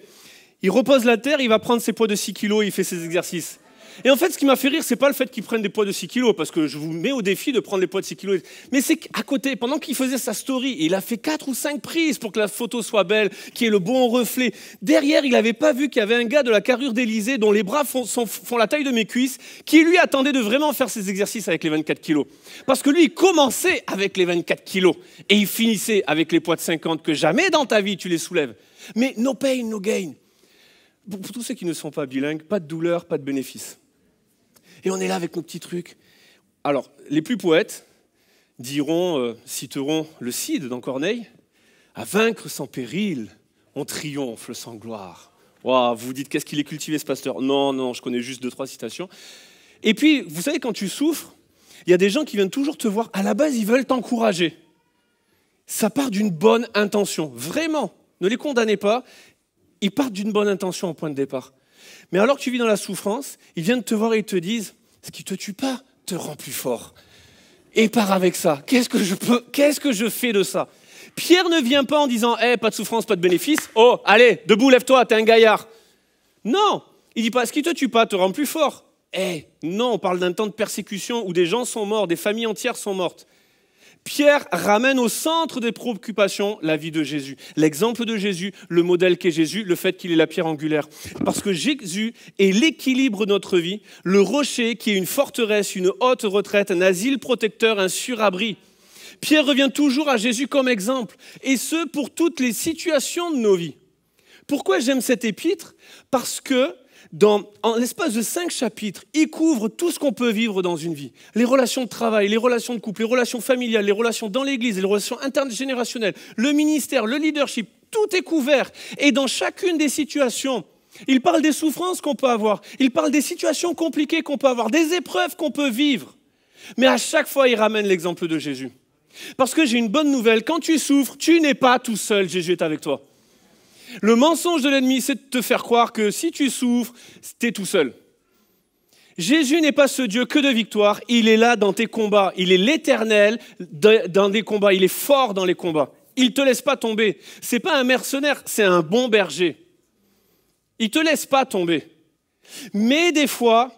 il repose la terre, il va prendre ses poids de 6 kilos et il fait ses exercices. Et en fait, ce qui m'a fait rire, c'est pas le fait qu'il prenne des poids de 6 kilos, parce que je vous mets au défi de prendre les poids de 6 kilos. Mais c'est qu'à côté, pendant qu'il faisait sa story, il a fait 4 ou 5 prises pour que la photo soit belle, qu'il y ait le bon reflet. Derrière, il n'avait pas vu qu'il y avait un gars de la carrure d'Élysée, dont les bras font la taille de mes cuisses, qui lui attendait de vraiment faire ses exercices avec les 24 kilos. Parce que lui, il commençait avec les 24 kilos, et il finissait avec les poids de 50, que jamais dans ta vie tu les soulèves. Mais no pain, no gain. Pour tous ceux qui ne sont pas bilingues, pas de douleur, pas de bénéfice. Et on est là avec nos petits trucs. Alors, les plus poètes citeront le Cid dans Corneille. « À vaincre sans péril, on triomphe sans gloire. » Wow, vous vous dites, qu'est-ce qu'il est cultivé ce pasteur ? Non, je connais juste 2-3 citations. Et puis, vous savez, quand tu souffres, il y a des gens qui viennent toujours te voir. À la base, ils veulent t'encourager. Ça part d'une bonne intention. Vraiment, ne les condamnez pas. Ils partent d'une bonne intention au point de départ. Mais alors que tu vis dans la souffrance, ils viennent te voir et ils te disent « Ce qui ne te tue pas te rend plus fort. » Et pars avec ça. Qu'est-ce que je fais de ça ? Pierre ne vient pas en disant « pas de souffrance, pas de bénéfice. Oh, allez, debout, lève-toi, t'es un gaillard. » Non, il dit pas « Ce qui ne te tue pas te rend plus fort. » Non, on parle d'un temps de persécution où des gens sont morts, des familles entières sont mortes. Pierre ramène au centre des préoccupations la vie de Jésus. L'exemple de Jésus, le modèle qu'est Jésus, le fait qu'il est la pierre angulaire. Parce que Jésus est l'équilibre de notre vie, le rocher qui est une forteresse, une haute retraite, un asile protecteur, un surabri. Pierre revient toujours à Jésus comme exemple, et ce pour toutes les situations de nos vies. Pourquoi j'aime cet épître ? Parce que en l'espace de 5 chapitres, il couvre tout ce qu'on peut vivre dans une vie. Les relations de travail, les relations de couple, les relations familiales, les relations dans l'église, les relations intergénérationnelles, le ministère, le leadership, tout est couvert. Et dans chacune des situations, il parle des souffrances qu'on peut avoir, il parle des situations compliquées qu'on peut avoir, des épreuves qu'on peut vivre. Mais à chaque fois, il ramène l'exemple de Jésus. Parce que j'ai une bonne nouvelle, quand tu souffres, tu n'es pas tout seul, Jésus est avec toi. Le mensonge de l'ennemi, c'est de te faire croire que si tu souffres, tu es tout seul. Jésus n'est pas ce Dieu que de victoire, il est là dans tes combats. Il est l'Éternel dans des combats, il est fort dans les combats. Il ne te laisse pas tomber. Ce n'est pas un mercenaire, c'est un bon berger. Il ne te laisse pas tomber. Mais des fois,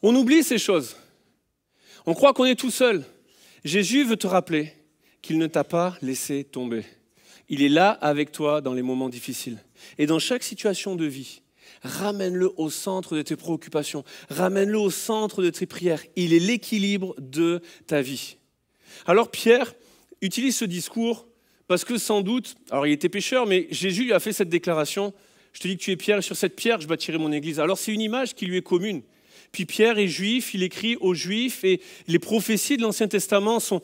on oublie ces choses. On croit qu'on est tout seul. Jésus veut te rappeler qu'il ne t'a pas laissé tomber. Il est là avec toi dans les moments difficiles. Et dans chaque situation de vie, ramène-le au centre de tes préoccupations. Ramène-le au centre de tes prières. Il est l'équilibre de ta vie. Alors Pierre utilise ce discours parce que sans doute, alors il était pécheur, mais Jésus lui a fait cette déclaration. Je te dis que tu es Pierre et sur cette pierre, je bâtirai mon église. Alors c'est une image qui lui est commune. Puis Pierre est juif, il écrit aux Juifs et les prophéties de l'Ancien Testament sont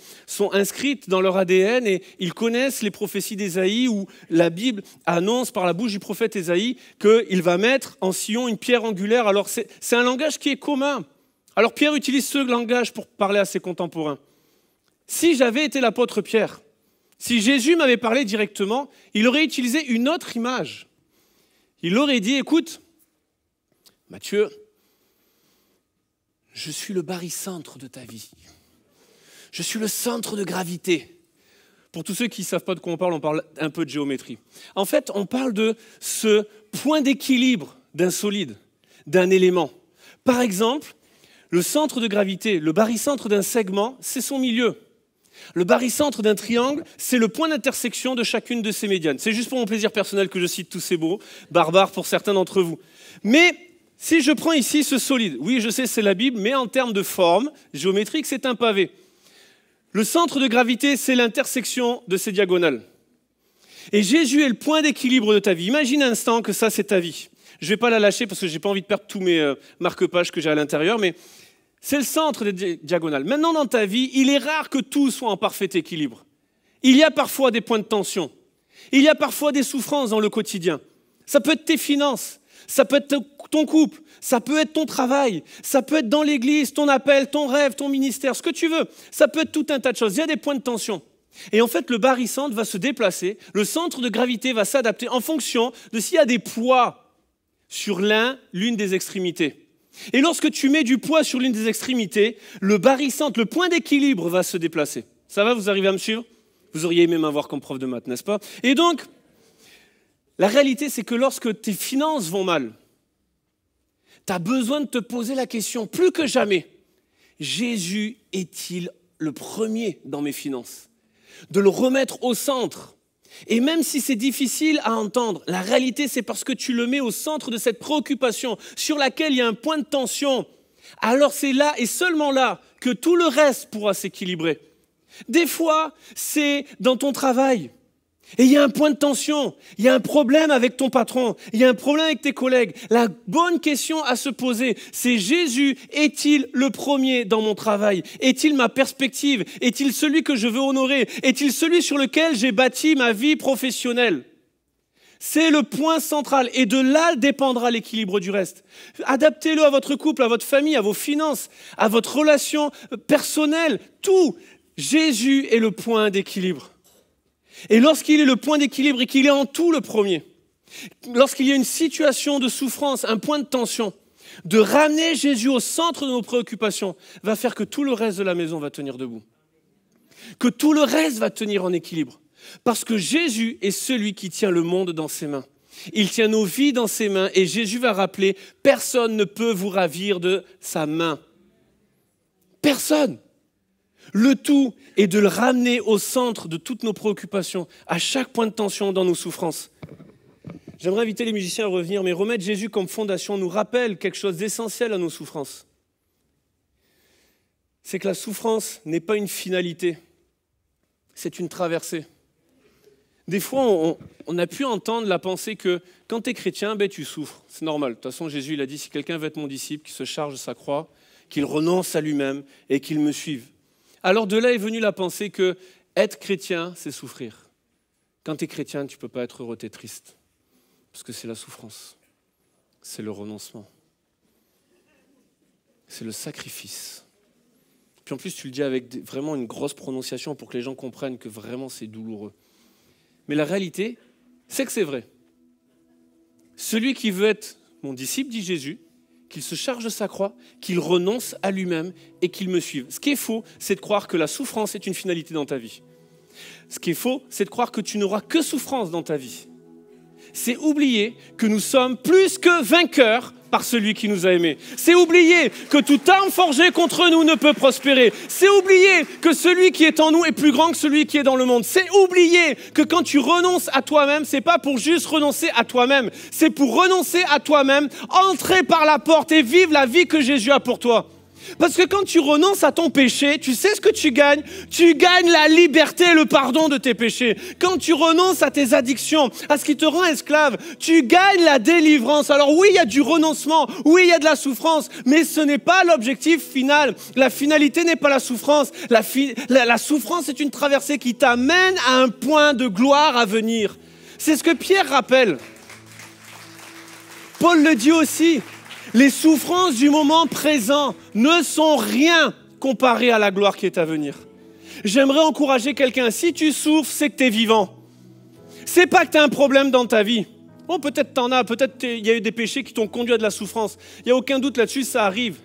inscrites dans leur ADN et ils connaissent les prophéties d'Ésaïe où la Bible annonce par la bouche du prophète Ésaïe qu'il va mettre en Sion une pierre angulaire. Alors c'est un langage qui est commun. Alors Pierre utilise ce langage pour parler à ses contemporains. Si j'avais été l'apôtre Pierre, si Jésus m'avait parlé directement, il aurait utilisé une autre image. Il aurait dit, écoute, Matthieu, je suis le barycentre de ta vie. Je suis le centre de gravité. Pour tous ceux qui ne savent pas de quoi on parle un peu de géométrie. En fait, on parle de ce point d'équilibre d'un solide, d'un élément. Par exemple, le centre de gravité, le barycentre d'un segment, c'est son milieu. Le barycentre d'un triangle, c'est le point d'intersection de chacune de ses médianes. C'est juste pour mon plaisir personnel que je cite tous ces mots, barbares pour certains d'entre vous. Mais si je prends ici ce solide, oui, je sais, c'est la Bible, mais en termes de forme géométrique, c'est un pavé. Le centre de gravité, c'est l'intersection de ces diagonales. Et Jésus est le point d'équilibre de ta vie. Imagine un instant que ça, c'est ta vie. Je ne vais pas la lâcher parce que je n'ai pas envie de perdre tous mes marque-pages que j'ai à l'intérieur, mais c'est le centre des diagonales. Maintenant, dans ta vie, il est rare que tout soit en parfait équilibre. Il y a parfois des points de tension. Il y a parfois des souffrances dans le quotidien. Ça peut être tes finances. Ça peut être ton couple, ça peut être ton travail, ça peut être dans l'église, ton appel, ton rêve, ton ministère, ce que tu veux. Ça peut être tout un tas de choses. Il y a des points de tension. Et en fait, le barycentre va se déplacer, le centre de gravité va s'adapter en fonction de s'il y a des poids sur l'une des extrémités. Et lorsque tu mets du poids sur l'une des extrémités, le barycentre, le point d'équilibre va se déplacer. Ça va, vous arrivez à me suivre? Vous auriez aimé m'avoir comme prof de maths, n'est-ce pas? Et donc, la réalité, c'est que lorsque tes finances vont mal, tu as besoin de te poser la question, plus que jamais, Jésus est-il le premier dans mes finances? De le remettre au centre. Et même si c'est difficile à entendre, la réalité, c'est parce que tu le mets au centre de cette préoccupation sur laquelle il y a un point de tension. Alors c'est là et seulement là que tout le reste pourra s'équilibrer. Des fois, c'est dans ton travail. Et il y a un point de tension, il y a un problème avec ton patron, il y a un problème avec tes collègues. La bonne question à se poser, c'est Jésus, est-il le premier dans mon travail? Est-il ma perspective? Est-il celui que je veux honorer? Est-il celui sur lequel j'ai bâti ma vie professionnelle? C'est le point central et de là dépendra l'équilibre du reste. Adaptez-le à votre couple, à votre famille, à vos finances, à votre relation personnelle, tout. Jésus est le point d'équilibre. Et lorsqu'il est le point d'équilibre et qu'il est en tout le premier, lorsqu'il y a une situation de souffrance, un point de tension, de ramener Jésus au centre de nos préoccupations va faire que tout le reste de la maison va tenir debout. Que tout le reste va tenir en équilibre. Parce que Jésus est celui qui tient le monde dans ses mains. Il tient nos vies dans ses mains et Jésus va rappeler, personne ne peut vous ravir de sa main. Personne. Le tout est de le ramener au centre de toutes nos préoccupations, à chaque point de tension dans nos souffrances. J'aimerais inviter les musiciens à revenir, mais remettre Jésus comme fondation nous rappelle quelque chose d'essentiel à nos souffrances. C'est que la souffrance n'est pas une finalité, c'est une traversée. Des fois, on a pu entendre la pensée que quand tu es chrétien, tu souffres. C'est normal. De toute façon, Jésus il a dit, si quelqu'un veut être mon disciple, qu'il se charge de sa croix, qu'il renonce à lui-même et qu'il me suive. Alors de là est venue la pensée que être chrétien, c'est souffrir. Quand tu es chrétien, tu ne peux pas être heureux, tu es triste. Parce que c'est la souffrance. C'est le renoncement. C'est le sacrifice. Puis en plus, tu le dis avec vraiment une grosse prononciation pour que les gens comprennent que vraiment c'est douloureux. Mais la réalité, c'est que c'est vrai. Celui qui veut être mon disciple, dit Jésus, qu'il se charge de sa croix, qu'il renonce à lui-même et qu'il me suive. Ce qui est faux, c'est de croire que la souffrance est une finalité dans ta vie. Ce qui est faux, c'est de croire que tu n'auras que souffrance dans ta vie. C'est oublier que nous sommes plus que vainqueurs par celui qui nous a aimés. C'est oublier que toute arme forgée contre nous ne peut prospérer. C'est oublier que celui qui est en nous est plus grand que celui qui est dans le monde. C'est oublier que quand tu renonces à toi-même, c'est pas pour juste renoncer à toi-même. C'est pour renoncer à toi-même, entrer par la porte et vivre la vie que Jésus a pour toi. Parce que quand tu renonces à ton péché, tu sais ce que tu gagnes? Tu gagnes la liberté et le pardon de tes péchés. Quand tu renonces à tes addictions, à ce qui te rend esclave, tu gagnes la délivrance. Alors oui, il y a du renoncement, oui, il y a de la souffrance, mais ce n'est pas l'objectif final. La finalité n'est pas la souffrance. La souffrance est une traversée qui t'amène à un point de gloire à venir. C'est ce que Pierre rappelle. Paul le dit aussi. Les souffrances du moment présent ne sont rien comparées à la gloire qui est à venir. J'aimerais encourager quelqu'un, si tu souffres, c'est que tu es vivant. C'est pas que tu as un problème dans ta vie. Bon, peut-être t'en as, peut-être il y a eu des péchés qui t'ont conduit à de la souffrance. Il n'y a aucun doute là-dessus, ça arrive.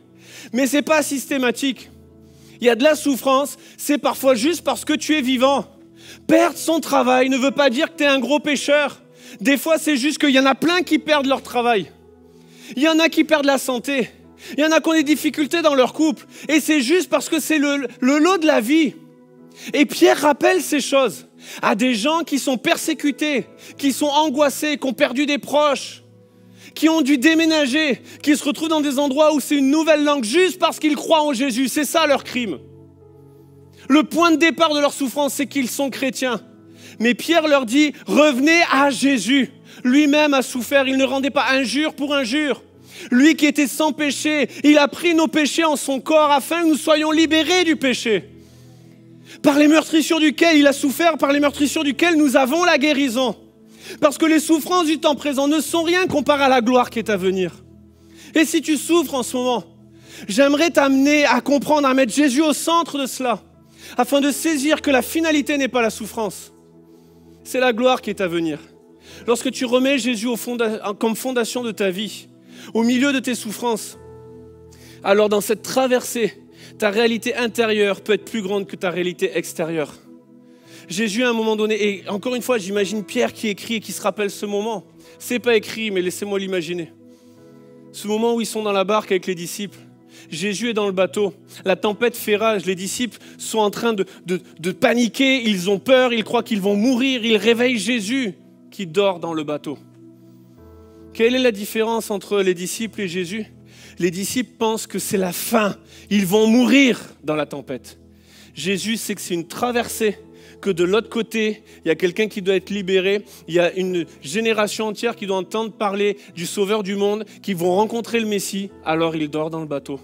Mais c'est pas systématique. Il y a de la souffrance, c'est parfois juste parce que tu es vivant. Perdre son travail ne veut pas dire que tu es un gros pécheur. Des fois, c'est juste qu'il y en a plein qui perdent leur travail. Il y en a qui perdent la santé. Il y en a qui ont des difficultés dans leur couple. Et c'est juste parce que c'est le lot de la vie. Et Pierre rappelle ces choses à des gens qui sont persécutés, qui sont angoissés, qui ont perdu des proches, qui ont dû déménager, qui se retrouvent dans des endroits où c'est une nouvelle langue juste parce qu'ils croient en Jésus. C'est ça leur crime. Le point de départ de leur souffrance, c'est qu'ils sont chrétiens. Mais Pierre leur dit, revenez à Jésus. Lui-même a souffert, il ne rendait pas injure pour injure. Lui qui était sans péché, il a pris nos péchés en son corps afin que nous soyons libérés du péché. Par les meurtrissures duquel il a souffert, par les meurtrissures duquel nous avons la guérison. Parce que les souffrances du temps présent ne sont rien comparées à la gloire qui est à venir. Et si tu souffres en ce moment, j'aimerais t'amener à comprendre, à mettre Jésus au centre de cela, afin de saisir que la finalité n'est pas la souffrance. C'est la gloire qui est à venir. Lorsque tu remets Jésus comme fondation de ta vie, au milieu de tes souffrances, alors dans cette traversée, ta réalité intérieure peut être plus grande que ta réalité extérieure. Jésus, à un moment donné, et encore une fois, j'imagine Pierre qui écrit et qui se rappelle ce moment. C'est pas écrit, mais laissez-moi l'imaginer. Ce moment où ils sont dans la barque avec les disciples. Jésus est dans le bateau, la tempête fait rage, les disciples sont en train de paniquer, ils ont peur, ils croient qu'ils vont mourir, ils réveillent Jésus qui dort dans le bateau. Quelle est la différence entre les disciples et Jésus? Les disciples pensent que c'est la fin, ils vont mourir dans la tempête. Jésus sait que c'est une traversée, que de l'autre côté, il y a quelqu'un qui doit être libéré, il y a une génération entière qui doit entendre parler du Sauveur du monde, qui vont rencontrer le Messie, alors il dort dans le bateau.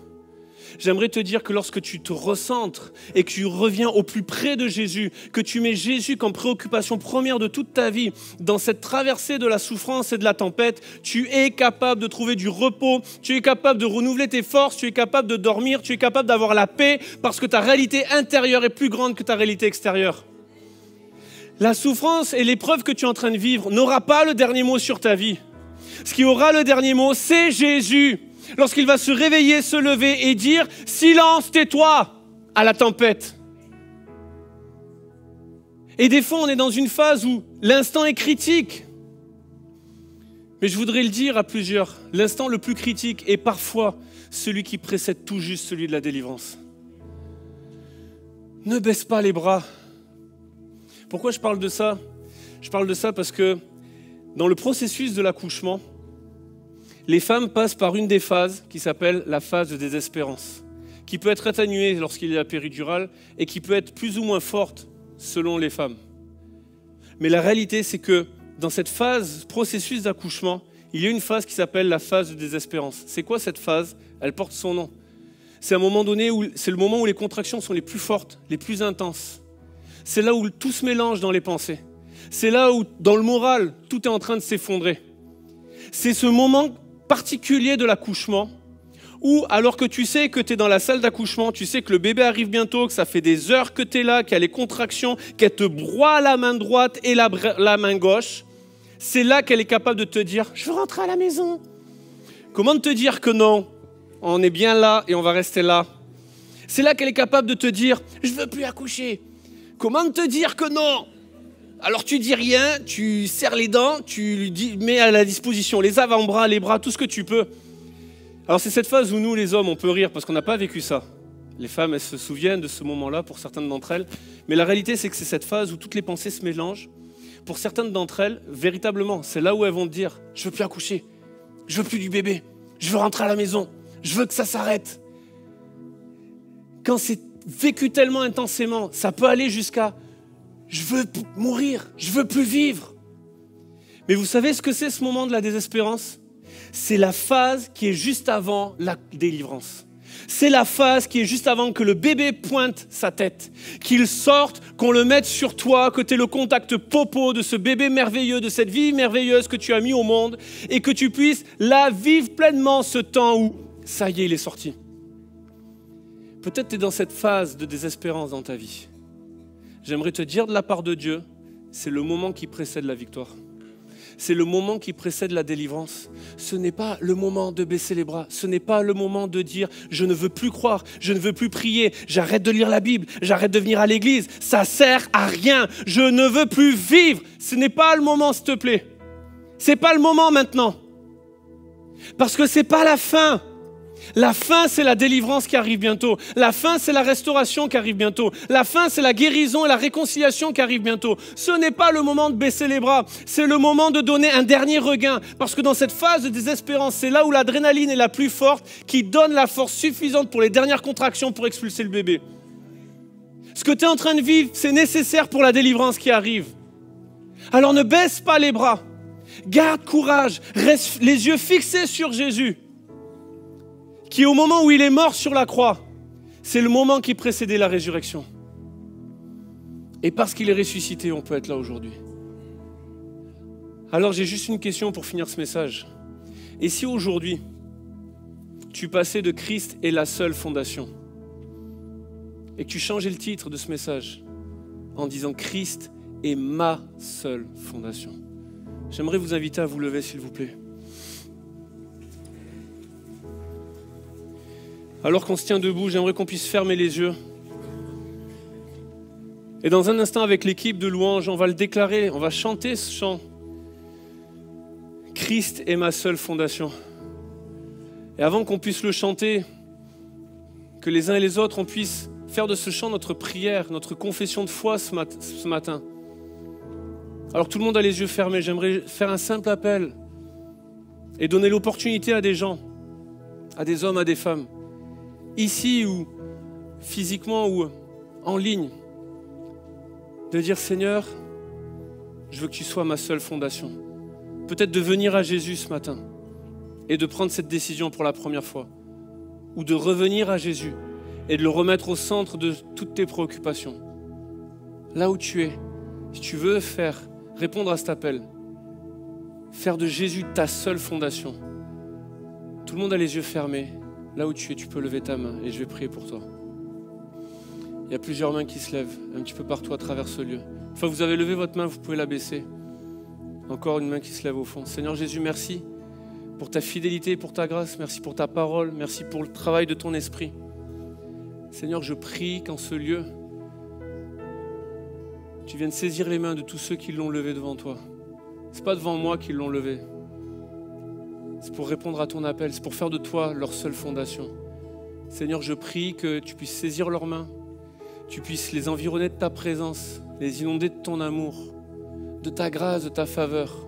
J'aimerais te dire que lorsque tu te recentres et que tu reviens au plus près de Jésus, que tu mets Jésus comme préoccupation première de toute ta vie, dans cette traversée de la souffrance et de la tempête, tu es capable de trouver du repos, tu es capable de renouveler tes forces, tu es capable de dormir, tu es capable d'avoir la paix parce que ta réalité intérieure est plus grande que ta réalité extérieure. La souffrance et l'épreuve que tu es en train de vivre n'aura pas le dernier mot sur ta vie. Ce qui aura le dernier mot, c'est Jésus. Lorsqu'il va se réveiller, se lever et dire « Silence, tais-toi » à la tempête. Et des fois, on est dans une phase où l'instant est critique. Mais je voudrais le dire à plusieurs, l'instant le plus critique est parfois celui qui précède tout juste celui de la délivrance. Ne baisse pas les bras. Pourquoi je parle de ça? Je parle de ça parce que dans le processus de l'accouchement, les femmes passent par une des phases qui s'appelle la phase de désespérance, qui peut être atténuée lorsqu'il y a la péridurale et qui peut être plus ou moins forte selon les femmes. Mais la réalité, c'est que dans cette phase, processus d'accouchement, il y a une phase qui s'appelle la phase de désespérance. C'est quoi cette phase? Elle porte son nom. C'est un moment donné où c'est le moment où les contractions sont les plus fortes, les plus intenses. C'est là où tout se mélange dans les pensées. C'est là où, dans le moral, tout est en train de s'effondrer. C'est ce moment particulier de l'accouchement où, alors que tu sais que tu es dans la salle d'accouchement, tu sais que le bébé arrive bientôt, que ça fait des heures que tu es là, qu'il y a les contractions, qu'elle te broie la main droite et la main gauche, c'est là qu'elle est capable de te dire « Je veux rentrer à la maison ». Comment te dire que non? On est bien là et on va rester là. C'est là qu'elle est capable de te dire « Je veux plus accoucher ». Comment te dire que non? Alors tu dis rien, tu serres les dents, tu lui mets à la disposition les avant-bras, les bras, tout ce que tu peux. Alors c'est cette phase où nous les hommes on peut rire parce qu'on n'a pas vécu ça. Les femmes elles se souviennent de ce moment-là pour certaines d'entre elles. Mais la réalité c'est que c'est cette phase où toutes les pensées se mélangent. Pour certaines d'entre elles, véritablement, c'est là où elles vont te dire « Je veux plus accoucher, je veux plus du bébé, je veux rentrer à la maison, je veux que ça s'arrête ». Quand c'est vécu tellement intensément, ça peut aller jusqu'à « Je veux mourir, je veux plus vivre ». Mais vous savez ce que c'est ce moment de la désespérance? C'est la phase qui est juste avant la délivrance. C'est la phase qui est juste avant que le bébé pointe sa tête, qu'il sorte, qu'on le mette sur toi, que tu aies le contact popo de ce bébé merveilleux, de cette vie merveilleuse que tu as mis au monde et que tu puisses là vivre pleinement ce temps où ça y est, il est sorti. Peut-être tu es dans cette phase de désespérance dans ta vie. J'aimerais te dire de la part de Dieu, c'est le moment qui précède la victoire. C'est le moment qui précède la délivrance. Ce n'est pas le moment de baisser les bras. Ce n'est pas le moment de dire « je ne veux plus croire, je ne veux plus prier, j'arrête de lire la Bible, j'arrête de venir à l'église, ça sert à rien, je ne veux plus vivre ». Ce n'est pas le moment, s'il te plaît. Ce n'est pas le moment maintenant. Parce que ce n'est pas la fin. La fin, c'est la délivrance qui arrive bientôt. La fin, c'est la restauration qui arrive bientôt. La fin, c'est la guérison et la réconciliation qui arrive bientôt. Ce n'est pas le moment de baisser les bras. C'est le moment de donner un dernier regain. Parce que dans cette phase de désespérance, c'est là où l'adrénaline est la plus forte, qui donne la force suffisante pour les dernières contractions pour expulser le bébé. Ce que tu es en train de vivre, c'est nécessaire pour la délivrance qui arrive. Alors ne baisse pas les bras. Garde courage. Reste les yeux fixés sur Jésus, qui au moment où il est mort sur la croix, c'est le moment qui précédait la résurrection. Et parce qu'il est ressuscité, on peut être là aujourd'hui. Alors j'ai juste une question pour finir ce message. Et si aujourd'hui, tu passais de Christ est la seule fondation, et que tu changeais le titre de ce message en disant Christ est ma seule fondation. J'aimerais vous inviter à vous lever s'il vous plaît. Alors qu'on se tient debout, j'aimerais qu'on puisse fermer les yeux. Et dans un instant, avec l'équipe de louanges, on va le déclarer, on va chanter ce chant. Christ est ma seule fondation. Et avant qu'on puisse le chanter, que les uns et les autres, on puisse faire de ce chant notre prière, notre confession de foi ce matin. Alors tout le monde a les yeux fermés, j'aimerais faire un simple appel et donner l'opportunité à des gens, à des hommes, à des femmes, ici ou physiquement ou en ligne, de dire Seigneur, je veux que tu sois ma seule fondation. Peut-être de venir à Jésus ce matin et de prendre cette décision pour la première fois, ou de revenir à Jésus et de le remettre au centre de toutes tes préoccupations. Là où tu es, si tu veux répondre à cet appel, faire de Jésus ta seule fondation. Tout le monde a les yeux fermés. Là où tu es, tu peux lever ta main et je vais prier pour toi. Il y a plusieurs mains qui se lèvent un petit peu partout à travers ce lieu. Une fois que vous avez levé votre main, vous pouvez la baisser. Encore une main qui se lève au fond. Seigneur Jésus, merci pour ta fidélité, pour ta grâce. Merci pour ta parole. Merci pour le travail de ton esprit. Seigneur, je prie qu'en ce lieu, tu viennes saisir les mains de tous ceux qui l'ont levé devant toi. Ce n'est pas devant moi qu'ils l'ont levé. C'est pour répondre à ton appel, c'est pour faire de toi leur seule fondation. Seigneur, je prie que tu puisses saisir leurs mains, tu puisses les environner de ta présence, les inonder de ton amour, de ta grâce, de ta faveur.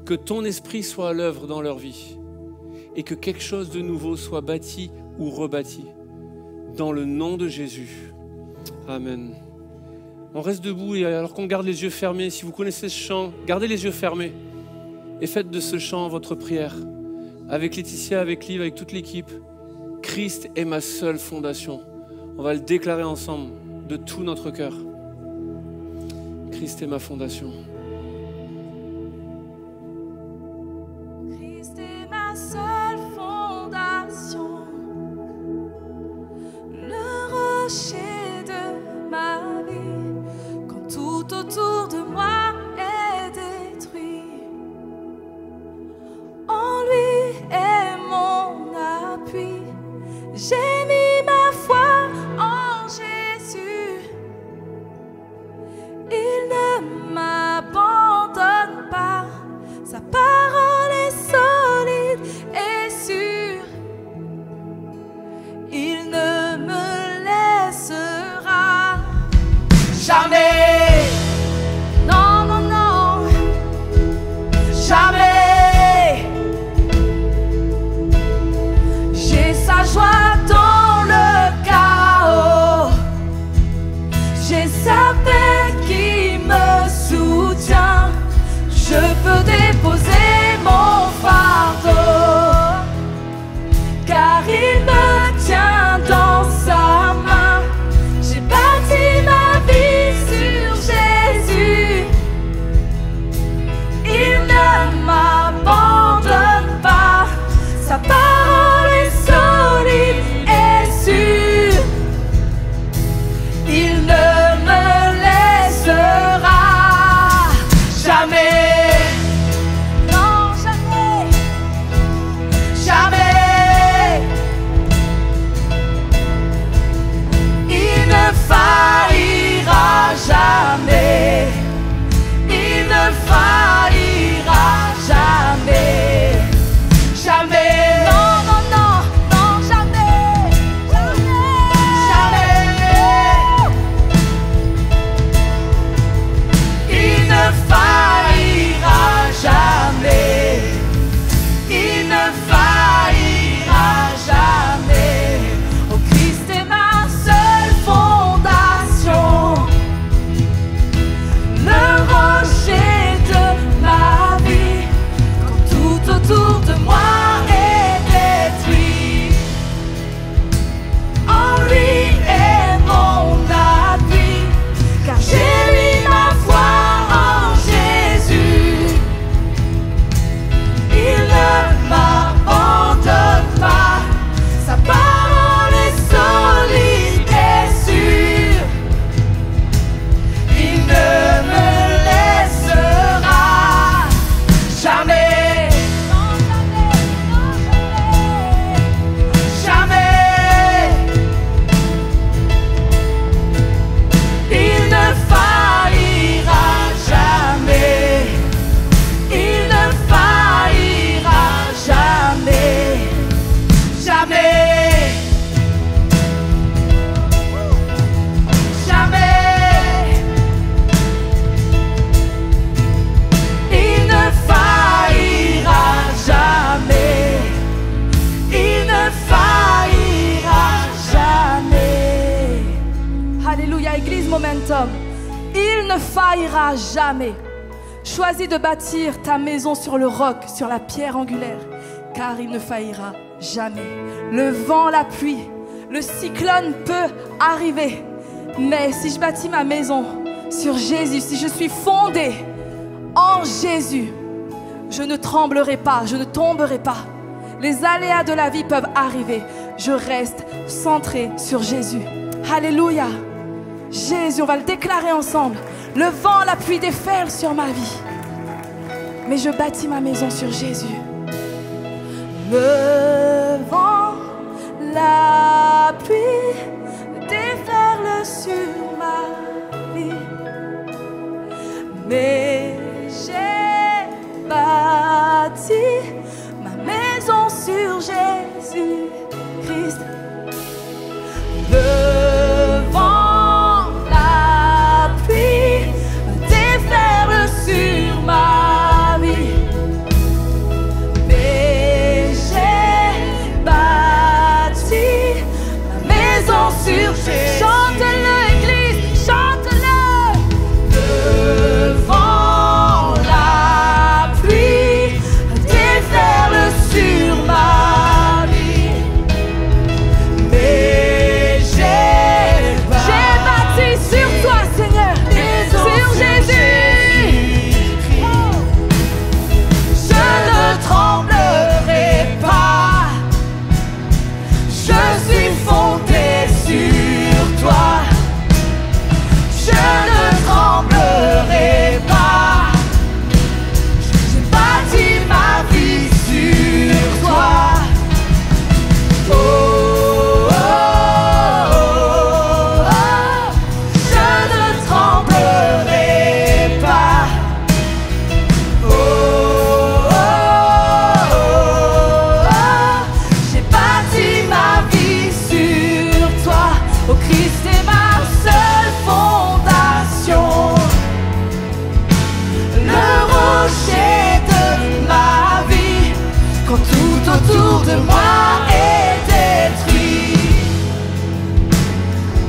Que ton esprit soit à l'œuvre dans leur vie et que quelque chose de nouveau soit bâti ou rebâti. Dans le nom de Jésus. Amen. On reste debout et alors qu'on garde les yeux fermés, si vous connaissez ce chant, gardez les yeux fermés. Et faites de ce chant votre prière. Avec Laetitia, avec Liv, avec toute l'équipe. Christ est ma seule fondation. On va le déclarer ensemble de tout notre cœur. Christ est ma fondation. Christ est ma seule fondation, le rocher de ma vie, quand tout autour de moi est détruit. ne faillira jamais. Choisis de bâtir ta maison sur le roc, sur la pierre angulaire, car il ne faillira jamais. Le vent, la pluie, le cyclone peut arriver, mais si je bâtis ma maison sur Jésus, si je suis fondée en Jésus, je ne tremblerai pas, je ne tomberai pas. Les aléas de la vie peuvent arriver. Je reste centrée sur Jésus. Alléluia. Jésus, on va le déclarer ensemble. Le vent, la pluie déferlent sur ma vie, mais je bâtis ma maison sur Jésus. Le vent, la pluie déferlent sur ma vie, mais j'ai bâti ma maison sur Jésus-Christ. Le vent, la pluie déferlent sur ma vie, mais j'ai bâti ma maison sur Jésus. Chante-le, Église, chante-le. Le vent, la pluie déferlent sur ma vie, mais j'ai bâti sur toi, Seigneur, sur Jésus. Je ne tremblerai pas, je suis fondée sur toi. Je ne tremblerai pas, j'ai bâti ma vie sur toi. Oh, oh, oh, oh. Je ne tremblerai pas. Oh, oh, oh, oh. J'ai bâti ma vie sur toi. Oh, Christ est ma seule fondation, le rocher de ma vie. Quand tout autour de moi est détruit,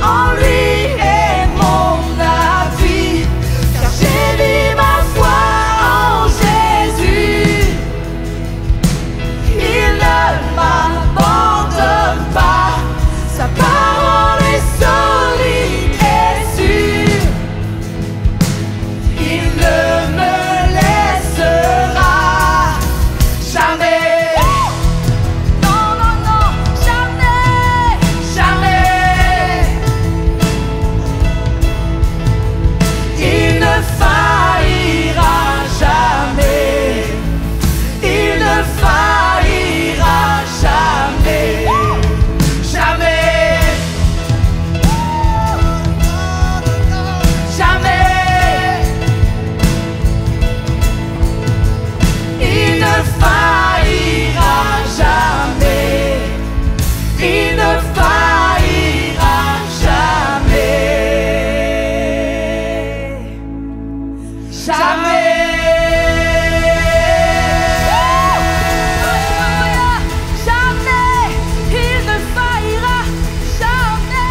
en lui est mon avis, car j'ai mis ma foi en Jésus. Il ne m'abandonne pas, sa parole est solide et sûre. Il ne me laissera jamais. Non, non, non, jamais, jamais. Il ne faillira jamais. Il ne faillira jamais. Jamais. Jamais. Il ne faillira jamais. Il ne faillira jamais. Jamais. Jamais. Il ne faillira jamais.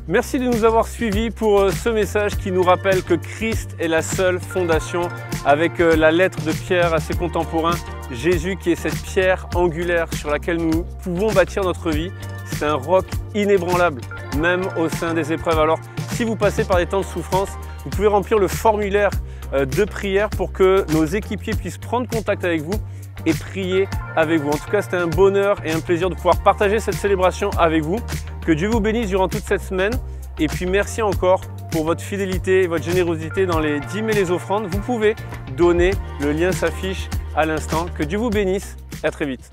Merci de nous avoir suivis pour ce message qui nous rappelle que Christ est la seule fondation, avec la lettre de Pierre à ses contemporains, Jésus qui est cette pierre angulaire sur laquelle nous pouvons bâtir notre vie. C'est un roc inébranlable, même au sein des épreuves. Alors, si vous passez par des temps de souffrance, vous pouvez remplir le formulaire de prière pour que nos équipiers puissent prendre contact avec vous et prier avec vous. En tout cas, c'était un bonheur et un plaisir de pouvoir partager cette célébration avec vous. Que Dieu vous bénisse durant toute cette semaine. Et puis merci encore pour votre fidélité et votre générosité dans les dîmes et les offrandes. Vous pouvez donner, le lien s'affiche à l'instant. Que Dieu vous bénisse, à très vite.